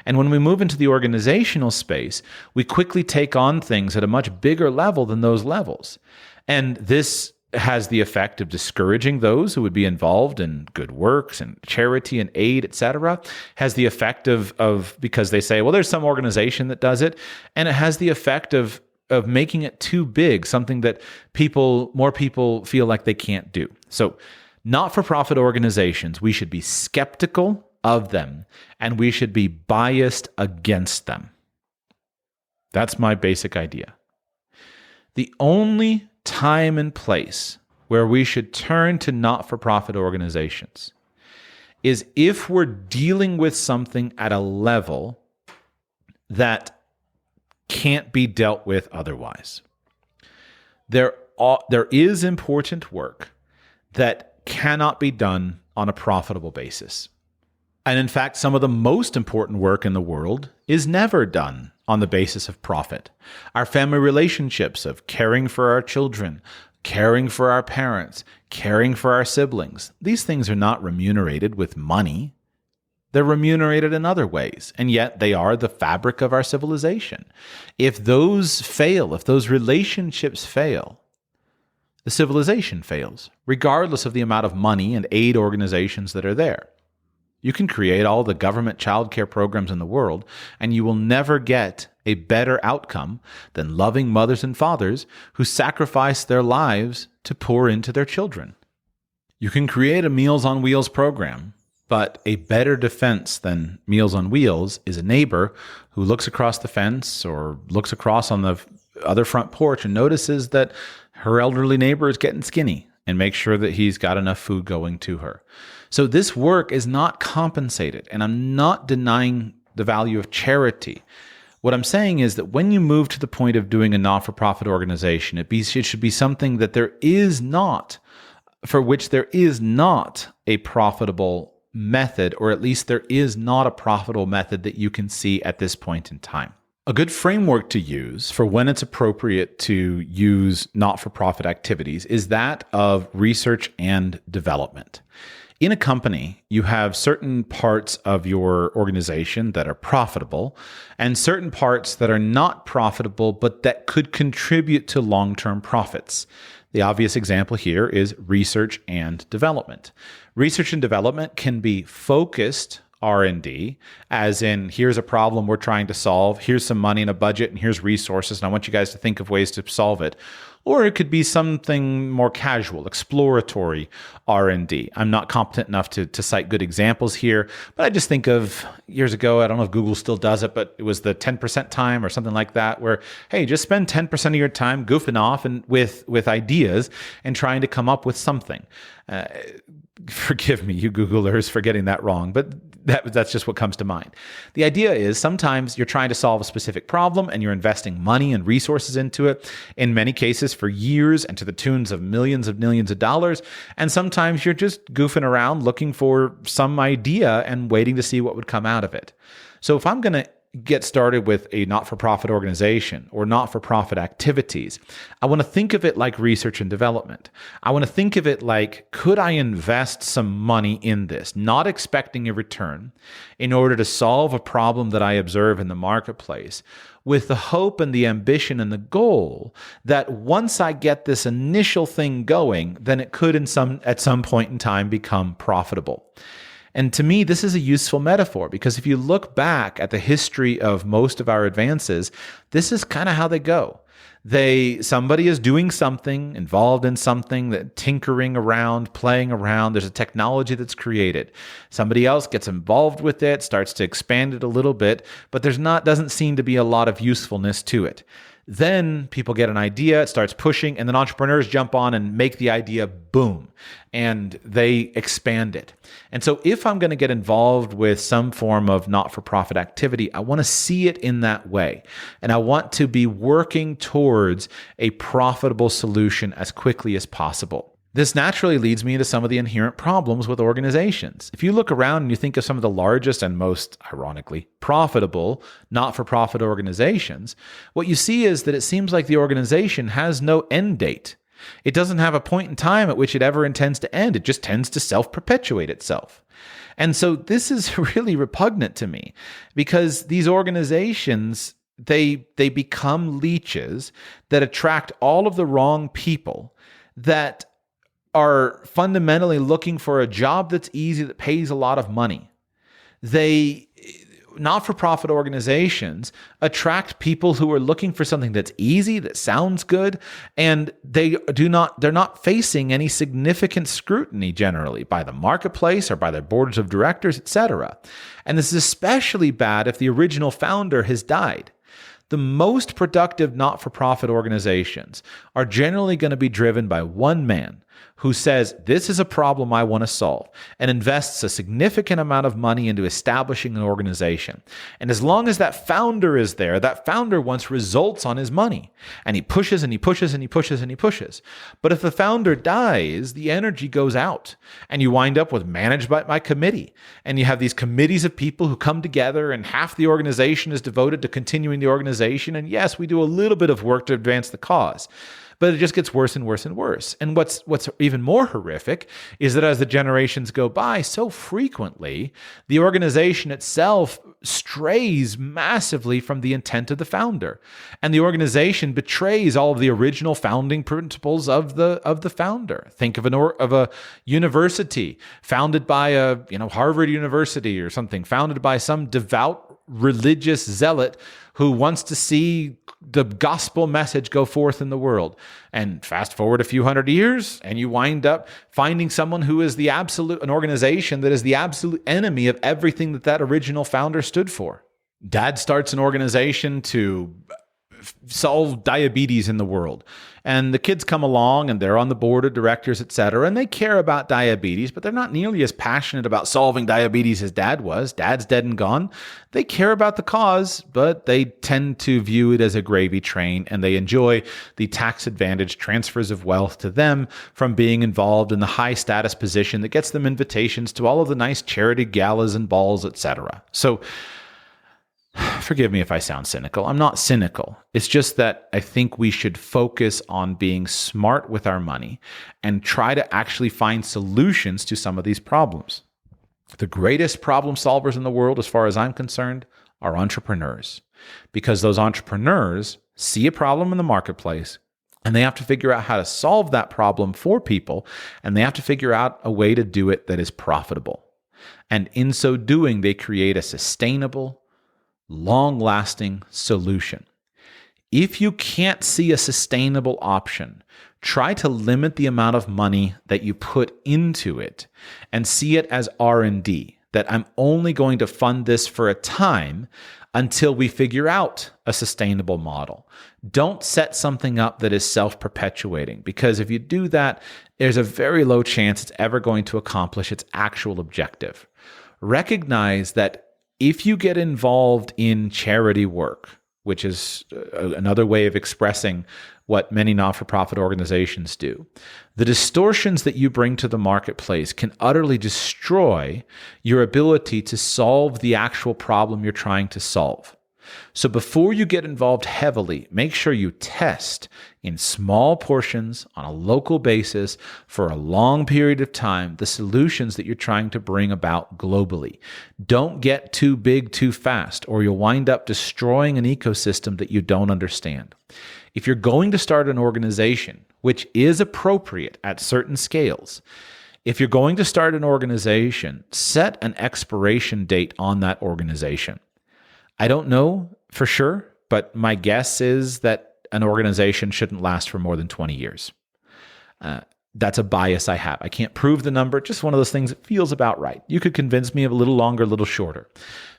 Speaker 2: And when we move into the organizational space, we quickly take on things at a much bigger level than those levels. And this has the effect of discouraging those who would be involved in good works and charity and aid, etc. Has the effect of because they say, well, there's some organization that does it, and it has the effect of making it too big, something that more people feel like they can't do. So not-for-profit organizations, we should be skeptical of them, and we should be biased against them. That's my basic idea. The only time and place where we should turn to not-for-profit organizations is if we're dealing with something at a level that can't be dealt with otherwise. There is important work that cannot be done on a profitable basis. And in fact, some of the most important work in the world is never done on the basis of profit. Our family relationships of caring for our children, caring for our parents, caring for our siblings, these things are not remunerated with money. They're remunerated in other ways, and yet they are the fabric of our civilization. If those fail, if those relationships fail, the civilization fails, regardless of the amount of money and aid organizations that are there. You can create all the government child care programs in the world, and you will never get a better outcome than loving mothers and fathers who sacrifice their lives to pour into their children. You can create a Meals on Wheels program, but a better defense than Meals on Wheels is a neighbor who looks across the fence or looks across on the other front porch and notices that her elderly neighbor is getting skinny and makes sure that he's got enough food going to her. So this work is not compensated, and I'm not denying the value of charity. What I'm saying is that when you move to the point of doing a not-for-profit organization, it should be something that for which there is not a profitable method, or at least there is not a profitable method that you can see at this point in time. A good framework to use for when it's appropriate to use not-for-profit activities is that of research and development. In a company, you have certain parts of your organization that are profitable and certain parts that are not profitable, but that could contribute to long-term profits. The obvious example here is research and development. Research and development can be focused R&D, as in here's a problem we're trying to solve, here's some money in a budget, and here's resources, and I want you guys to think of ways to solve it. Or it could be something more casual, exploratory R&D. I'm not competent enough to cite good examples here, but I just think of years ago, I don't know if Google still does it, but it was the 10% time or something like that, where, hey, just spend 10% of your time goofing off and with ideas and trying to come up with something. Forgive me, you Googlers, for getting that wrong, but that's just what comes to mind. The idea is sometimes you're trying to solve a specific problem and you're investing money and resources into it, in many cases for years and to the tunes of millions of dollars. And sometimes you're just goofing around looking for some idea and waiting to see what would come out of it. So if I'm going to get started with a not-for-profit organization or not-for-profit activities, I want to think of it like research and development. I want to think of it like, could I invest some money in this, not expecting a return, in order to solve a problem that I observe in the marketplace, with the hope and the ambition and the goal that once I get this initial thing going, then it could at some point in time become profitable. And to me, this is a useful metaphor because if you look back at the history of most of our advances, this is kind of how they go. Somebody is doing something, involved in something, that tinkering around, playing around. There's a technology that's created. Somebody else gets involved with it, starts to expand it a little bit, but doesn't seem to be a lot of usefulness to it. Then people get an idea, it starts pushing, and then entrepreneurs jump on and make the idea boom, and they expand it. And so if I'm going to get involved with some form of not-for-profit activity, I want to see it in that way. And I want to be working towards a profitable solution as quickly as possible. This naturally leads me into some of the inherent problems with organizations. If you look around and you think of some of the largest and most, ironically, profitable not-for-profit organizations, what you see is that it seems like the organization has no end date. It doesn't have a point in time at which it ever intends to end. It just tends to self-perpetuate itself. And so this is really repugnant to me because these organizations, they become leeches that attract all of the wrong people that are fundamentally looking for a job that's easy, that pays a lot of money. Not-for-profit organizations attract people who are looking for something that's easy, that sounds good, and they're not facing any significant scrutiny generally by the marketplace or by their boards of directors, etc. And this is especially bad if the original founder has died. The most productive not-for-profit organizations are generally going to be driven by one man who says, this is a problem I want to solve, and invests a significant amount of money into establishing an organization. And as long as that founder is there, that founder wants results on his money. And he pushes and he pushes and he pushes and he pushes. But if the founder dies, the energy goes out, and you wind up with managed by committee. And you have these committees of people who come together, and half the organization is devoted to continuing the organization. And yes, we do a little bit of work to advance the cause. But it just gets worse and worse and worse. And what's even more horrific is that as the generations go by, so frequently, the organization itself strays massively from the intent of the founder. And the organization betrays all of the original founding principles of the founder. Think of a university founded by Harvard University or something, founded by some devout religious zealot who wants to see the gospel message go forth in the world. And fast forward a few hundred years, and you wind up finding someone who is an organization that is the absolute enemy of everything that original founder stood for. Dad starts an organization to solve diabetes in the world. And the kids come along and they're on the board of directors, etc. And they care about diabetes, but they're not nearly as passionate about solving diabetes as Dad was. Dad's dead and gone. They care about the cause, but they tend to view it as a gravy train, and they enjoy the tax advantage transfers of wealth to them from being involved in the high status position that gets them invitations to all of the nice charity galas and balls, etc. So forgive me if I sound cynical. I'm not cynical. It's just that I think we should focus on being smart with our money and try to actually find solutions to some of these problems. The greatest problem solvers in the world, as far as I'm concerned, are entrepreneurs, because those entrepreneurs see a problem in the marketplace and they have to figure out how to solve that problem for people, and they have to figure out a way to do it that is profitable. And in so doing, they create a sustainable, long-lasting solution. If you can't see a sustainable option, try to limit the amount of money that you put into it and see it as R&D, that I'm only going to fund this for a time until we figure out a sustainable model. Don't set something up that is self-perpetuating, because if you do that, there's a very low chance it's ever going to accomplish its actual objective. Recognize that if you get involved in charity work, which is another way of expressing what many not-for-profit organizations do, the distortions that you bring to the marketplace can utterly destroy your ability to solve the actual problem you're trying to solve. So before you get involved heavily, make sure you test in small portions on a local basis for a long period of time the solutions that you're trying to bring about globally. Don't get too big too fast, or you'll wind up destroying an ecosystem that you don't understand. If you're going to start an organization, which is appropriate at certain scales, if you're going to start an organization, set an expiration date on that organization. I don't know for sure, but my guess is that an organization shouldn't last for more than 20 years. That's a bias I have. I can't prove the number, just one of those things that feels about right. You could convince me of a little longer, a little shorter.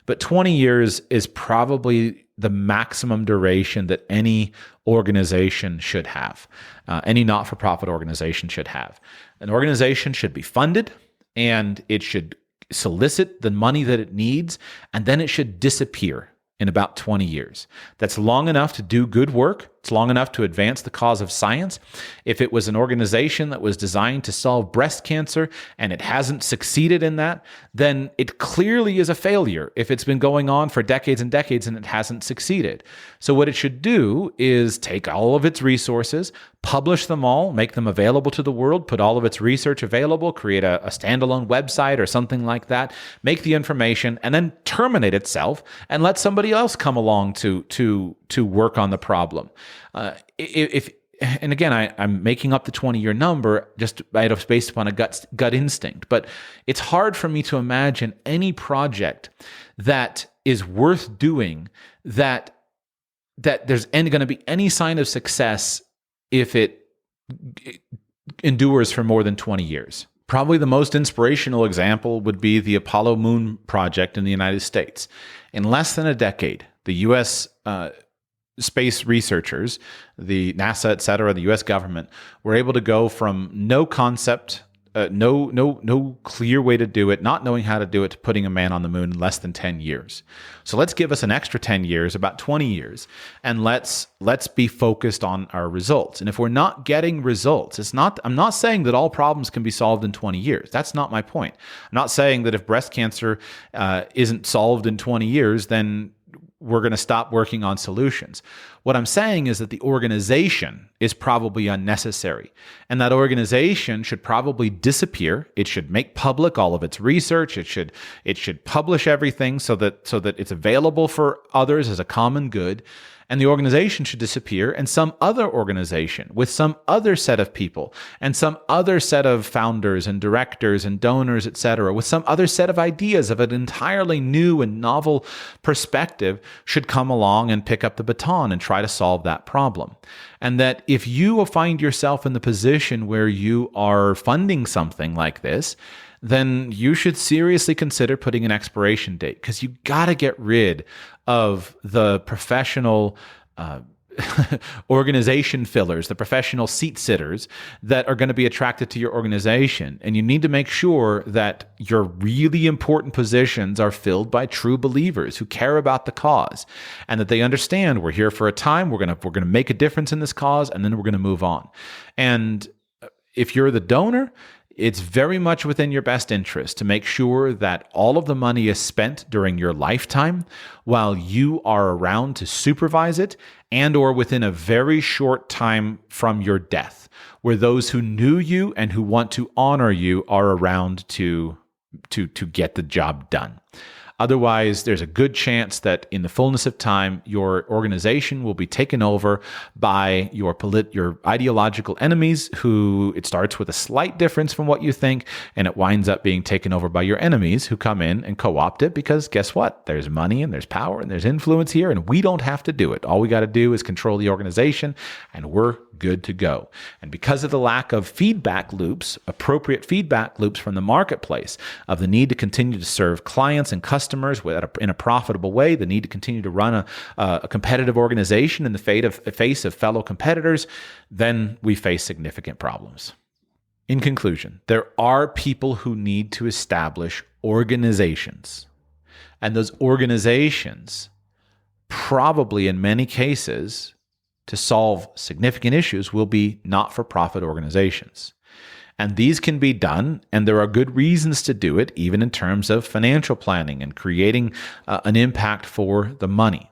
Speaker 2: But 20 years is probably the maximum duration that any organization should have, any not-for-profit organization should have. An organization should be funded, and it should solicit the money that it needs, and then it should disappear in about 20 years. That's long enough to do good work. It's long enough to advance the cause of science. If it was an organization that was designed to solve breast cancer and it hasn't succeeded in that, then it clearly is a failure if it's been going on for decades and decades and it hasn't succeeded. So what it should do is take all of its resources, publish them all, make them available to the world, put all of its research available, create a standalone website or something like that, make the information, and then terminate itself and let somebody else come along to work on the problem. And again, I'm making up the 20-year number just based upon a gut instinct, but it's hard for me to imagine any project that is worth doing that there's going to be any sign of success if it endures for more than 20 years. Probably the most inspirational example would be the Apollo Moon project in the United States. In less than a decade, the U.S. Space researchers, the NASA, et cetera, the U.S. government, were able to go from no concept, no clear way to do it, not knowing how to do it, to putting a man on the moon in less than 10 years. So let's give us an extra 10 years, about 20 years, and let's be focused on our results. And if we're not getting results, I'm not saying that all problems can be solved in 20 years. That's not my point. I'm not saying that if breast cancer isn't solved in 20 years, then we're going to stop working on solutions. What I'm saying is that the organization is probably unnecessary, and that organization should probably disappear. It should make public all of its research. It should publish everything so that it's available for others as a common good. And the organization should disappear, and some other organization with some other set of people and some other set of founders and directors and donors, et cetera, with some other set of ideas of an entirely new and novel perspective should come along and pick up the baton and try to solve that problem. And that if you find yourself in the position where you are funding something like this, then you should seriously consider putting an expiration date, because you got to get rid of the professional organization fillers, the professional seat sitters that are going to be attracted to your organization. And you need to make sure that your really important positions are filled by true believers who care about the cause, and that they understand we're here for a time, we're going to make a difference in this cause, and then we're going to move on. And if you're the donor, it's very much within your best interest to make sure that all of the money is spent during your lifetime while you are around to supervise it, and or within a very short time from your death, where those who knew you and who want to honor you are around to get the job done. Otherwise, there's a good chance that in the fullness of time, your organization will be taken over by your ideological enemies, who it starts with a slight difference from what you think, and it winds up being taken over by your enemies who come in and co-opt it, because guess what? There's money and there's power and there's influence here, and we don't have to do it. All we got to do is control the organization, and we're good to go. And because of the lack of feedback loops, appropriate feedback loops from the marketplace, of the need to continue to serve clients and customers in a profitable way, the need to continue to run a competitive organization in the face of fellow competitors, then we face significant problems. In conclusion, there are people who need to establish organizations. And those organizations, probably in many cases, to solve significant issues, will be not-for-profit organizations. And these can be done, and there are good reasons to do it, even in terms of financial planning and creating an impact for the money.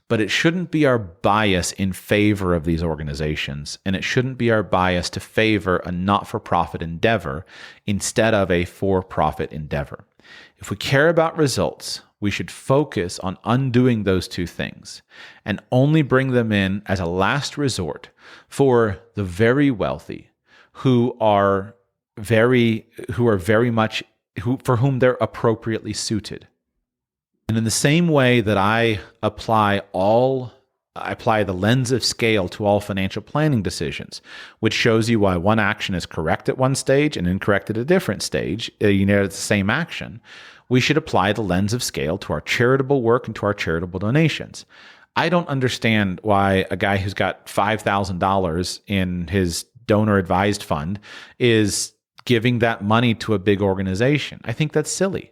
Speaker 2: But it shouldn't be our bias in favor of these organizations, and it shouldn't be our bias to favor a not-for-profit endeavor instead of a for-profit endeavor. If we care about results, we should focus on undoing those two things and only bring them in as a last resort for the very wealthy for whom they're appropriately suited. And in the same way that I apply the lens of scale to all financial planning decisions, which shows you why one action is correct at one stage and incorrect at a different stage, it's the same action, we should apply the lens of scale to our charitable work and to our charitable donations. I don't understand why a guy who's got $5,000 in his donor-advised fund is giving that money to a big organization. I think that's silly.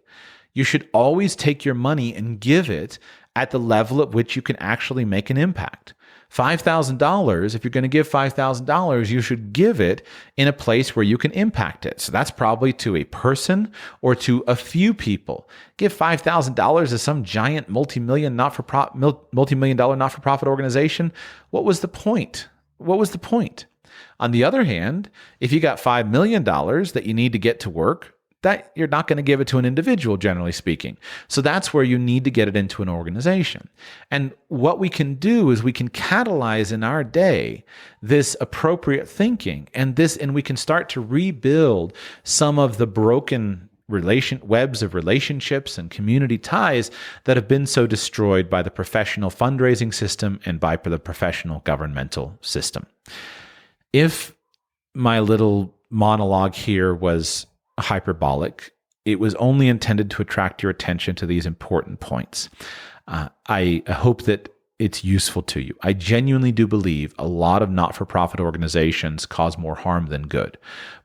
Speaker 2: You should always take your money and give it at the level at which you can actually make an impact. $5,000, if you're going to give $5,000, you should give it in a place where you can impact it. So that's probably to a person or to a few people. Give $5,000 to some giant multi-million dollar not-for-profit organization. What was the point? On the other hand, if you got $5 million that you need to get to work, that you're not going to give it to an individual, generally speaking. So that's where you need to get it into an organization. And what we can do is we can catalyze in our day this appropriate thinking, and we can start to rebuild some of the broken webs of relationships and community ties that have been so destroyed by the professional fundraising system and by the professional governmental system. If my little monologue here was hyperbolic, it was only intended to attract your attention to these important points. I hope that it's useful to you. I genuinely do believe a lot of not-for-profit organizations cause more harm than good,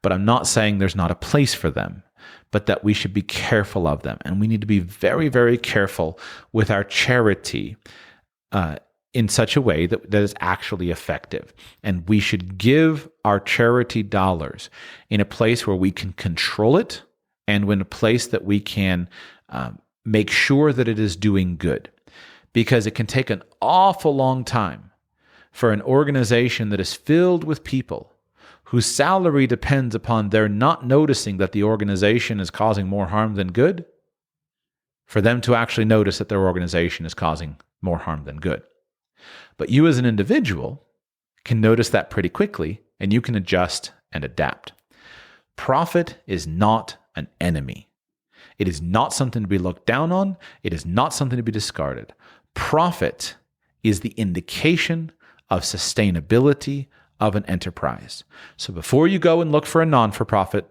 Speaker 2: but I'm not saying there's not a place for them, but that we should be careful of them. And we need to be very, very careful with our charity in such a way that is actually effective. And we should give our charity dollars in a place where we can control it and in a place that we can make sure that it is doing good. Because it can take an awful long time for an organization that is filled with people whose salary depends upon their not noticing that the organization is causing more harm than good, for them to actually notice that their organization is causing more harm than good. But you as an individual can notice that pretty quickly, and you can adjust and adapt. Profit is not an enemy. It is not something to be looked down on. It is not something to be discarded. Profit is the indication of sustainability of an enterprise. So before you go and look for a non-for-profit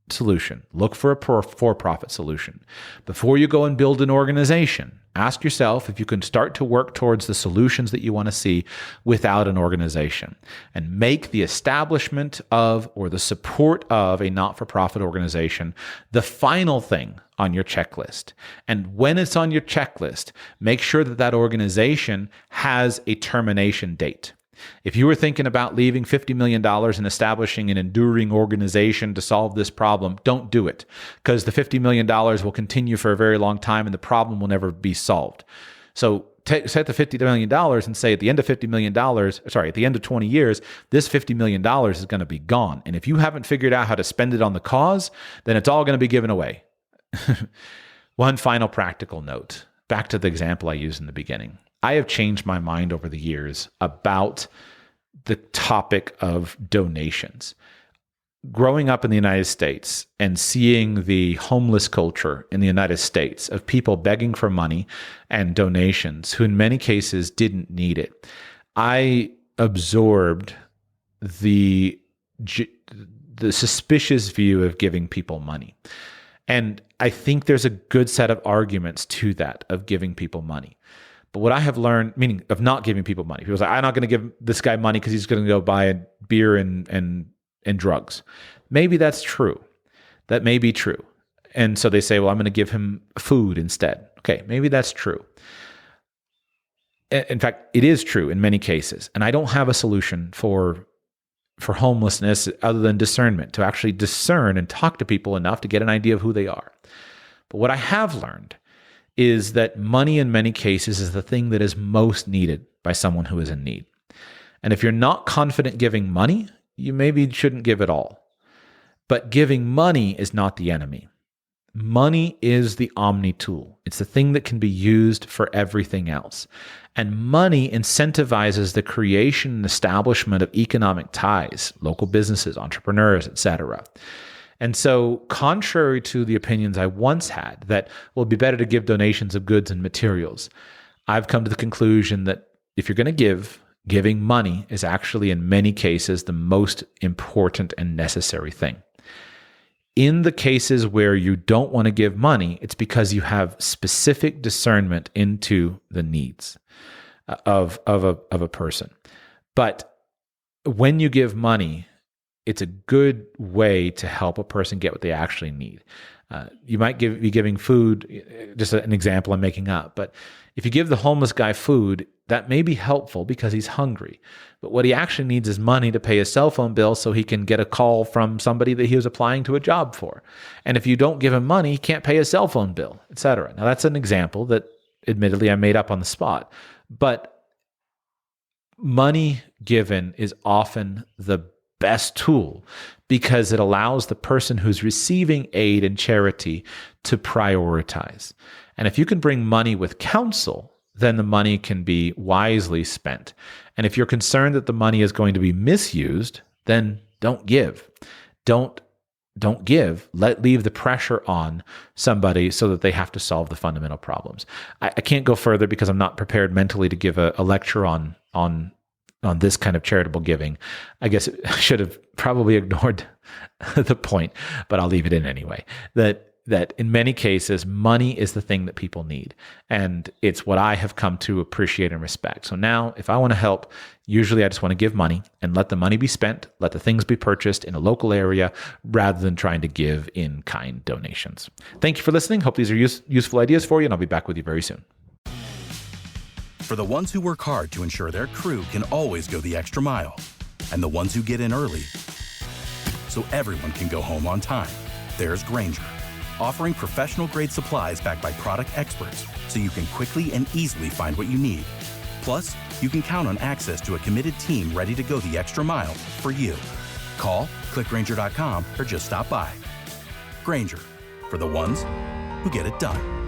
Speaker 2: solution, look for a for-profit solution. Before you go and build an organization, ask yourself if you can start to work towards the solutions that you want to see without an organization, and make the establishment of or the support of a not-for-profit organization the final thing on your checklist. And when it's on your checklist, make sure that that organization has a termination date. If you were thinking about leaving $50 million and establishing an enduring organization to solve this problem, don't do it, because the $50 million will continue for a very long time and the problem will never be solved. So set the $50 million and say at the end of at the end of 20 years, this $50 million is going to be gone. And if you haven't figured out how to spend it on the cause, then it's all going to be given away. One final practical note, back to the example I used in the beginning. I have changed my mind over the years about the topic of donations. Growing up in the United States and seeing the homeless culture in the United States of people begging for money and donations who in many cases didn't need it, I absorbed the suspicious view of giving people money. And I think there's a good set of arguments to that, of giving people money. But what I have learned, meaning of not giving people money, people say, I'm not going to give this guy money because he's going to go buy a beer and drugs. Maybe that's true. That may be true. And so they say, well, I'm going to give him food instead. Okay, maybe that's true. In fact, it is true in many cases. And I don't have a solution for homelessness other than discernment, to actually discern and talk to people enough to get an idea of who they are. But what I have learned is that money in many cases is the thing that is most needed by someone who is in need. And if you're not confident giving money, you maybe shouldn't give at all. But giving money is not the enemy. Money is the omni tool. It's the thing that can be used for everything else. And money incentivizes the creation and establishment of economic ties, local businesses, entrepreneurs, etc. And so, contrary to the opinions I once had that well, it'd be better to give donations of goods and materials, I've come to the conclusion that if you're going to give, giving money is actually in many cases the most important and necessary thing. In the cases where you don't want to give money, it's because you have specific discernment into the needs of a person. But when you give money, it's a good way to help a person get what they actually need. You might be giving food, just an example I'm making up, but if you give the homeless guy food, that may be helpful because he's hungry. But what he actually needs is money to pay his cell phone bill so he can get a call from somebody that he was applying to a job for. And if you don't give him money, he can't pay his cell phone bill, etc. Now, that's an example that admittedly I made up on the spot. But money given is often the best tool because it allows the person who's receiving aid and charity to prioritize. And if you can bring money with counsel, then the money can be wisely spent. And if you're concerned that the money is going to be misused, then don't give. Don't give. Leave the pressure on somebody so that they have to solve the fundamental problems. I can't go further because I'm not prepared mentally to give a lecture on this kind of charitable giving. I guess I should have probably ignored the point, but I'll leave it in anyway. That in many cases, money is the thing that people need. And it's what I have come to appreciate and respect. So now, if I want to help, usually I just want to give money and let the money be spent, let the things be purchased in a local area, rather than trying to give in-kind donations. Thank you for listening. Hope these are useful ideas for you, and I'll be back with you very soon.
Speaker 8: For the ones who work hard to ensure their crew can always go the extra mile, and the ones who get in early so everyone can go home on time, there's Grainger, offering professional-grade supplies backed by product experts so you can quickly and easily find what you need. Plus, you can count on access to a committed team ready to go the extra mile for you. Call, click Grainger.com, or just stop by. Grainger, for the ones who get it done.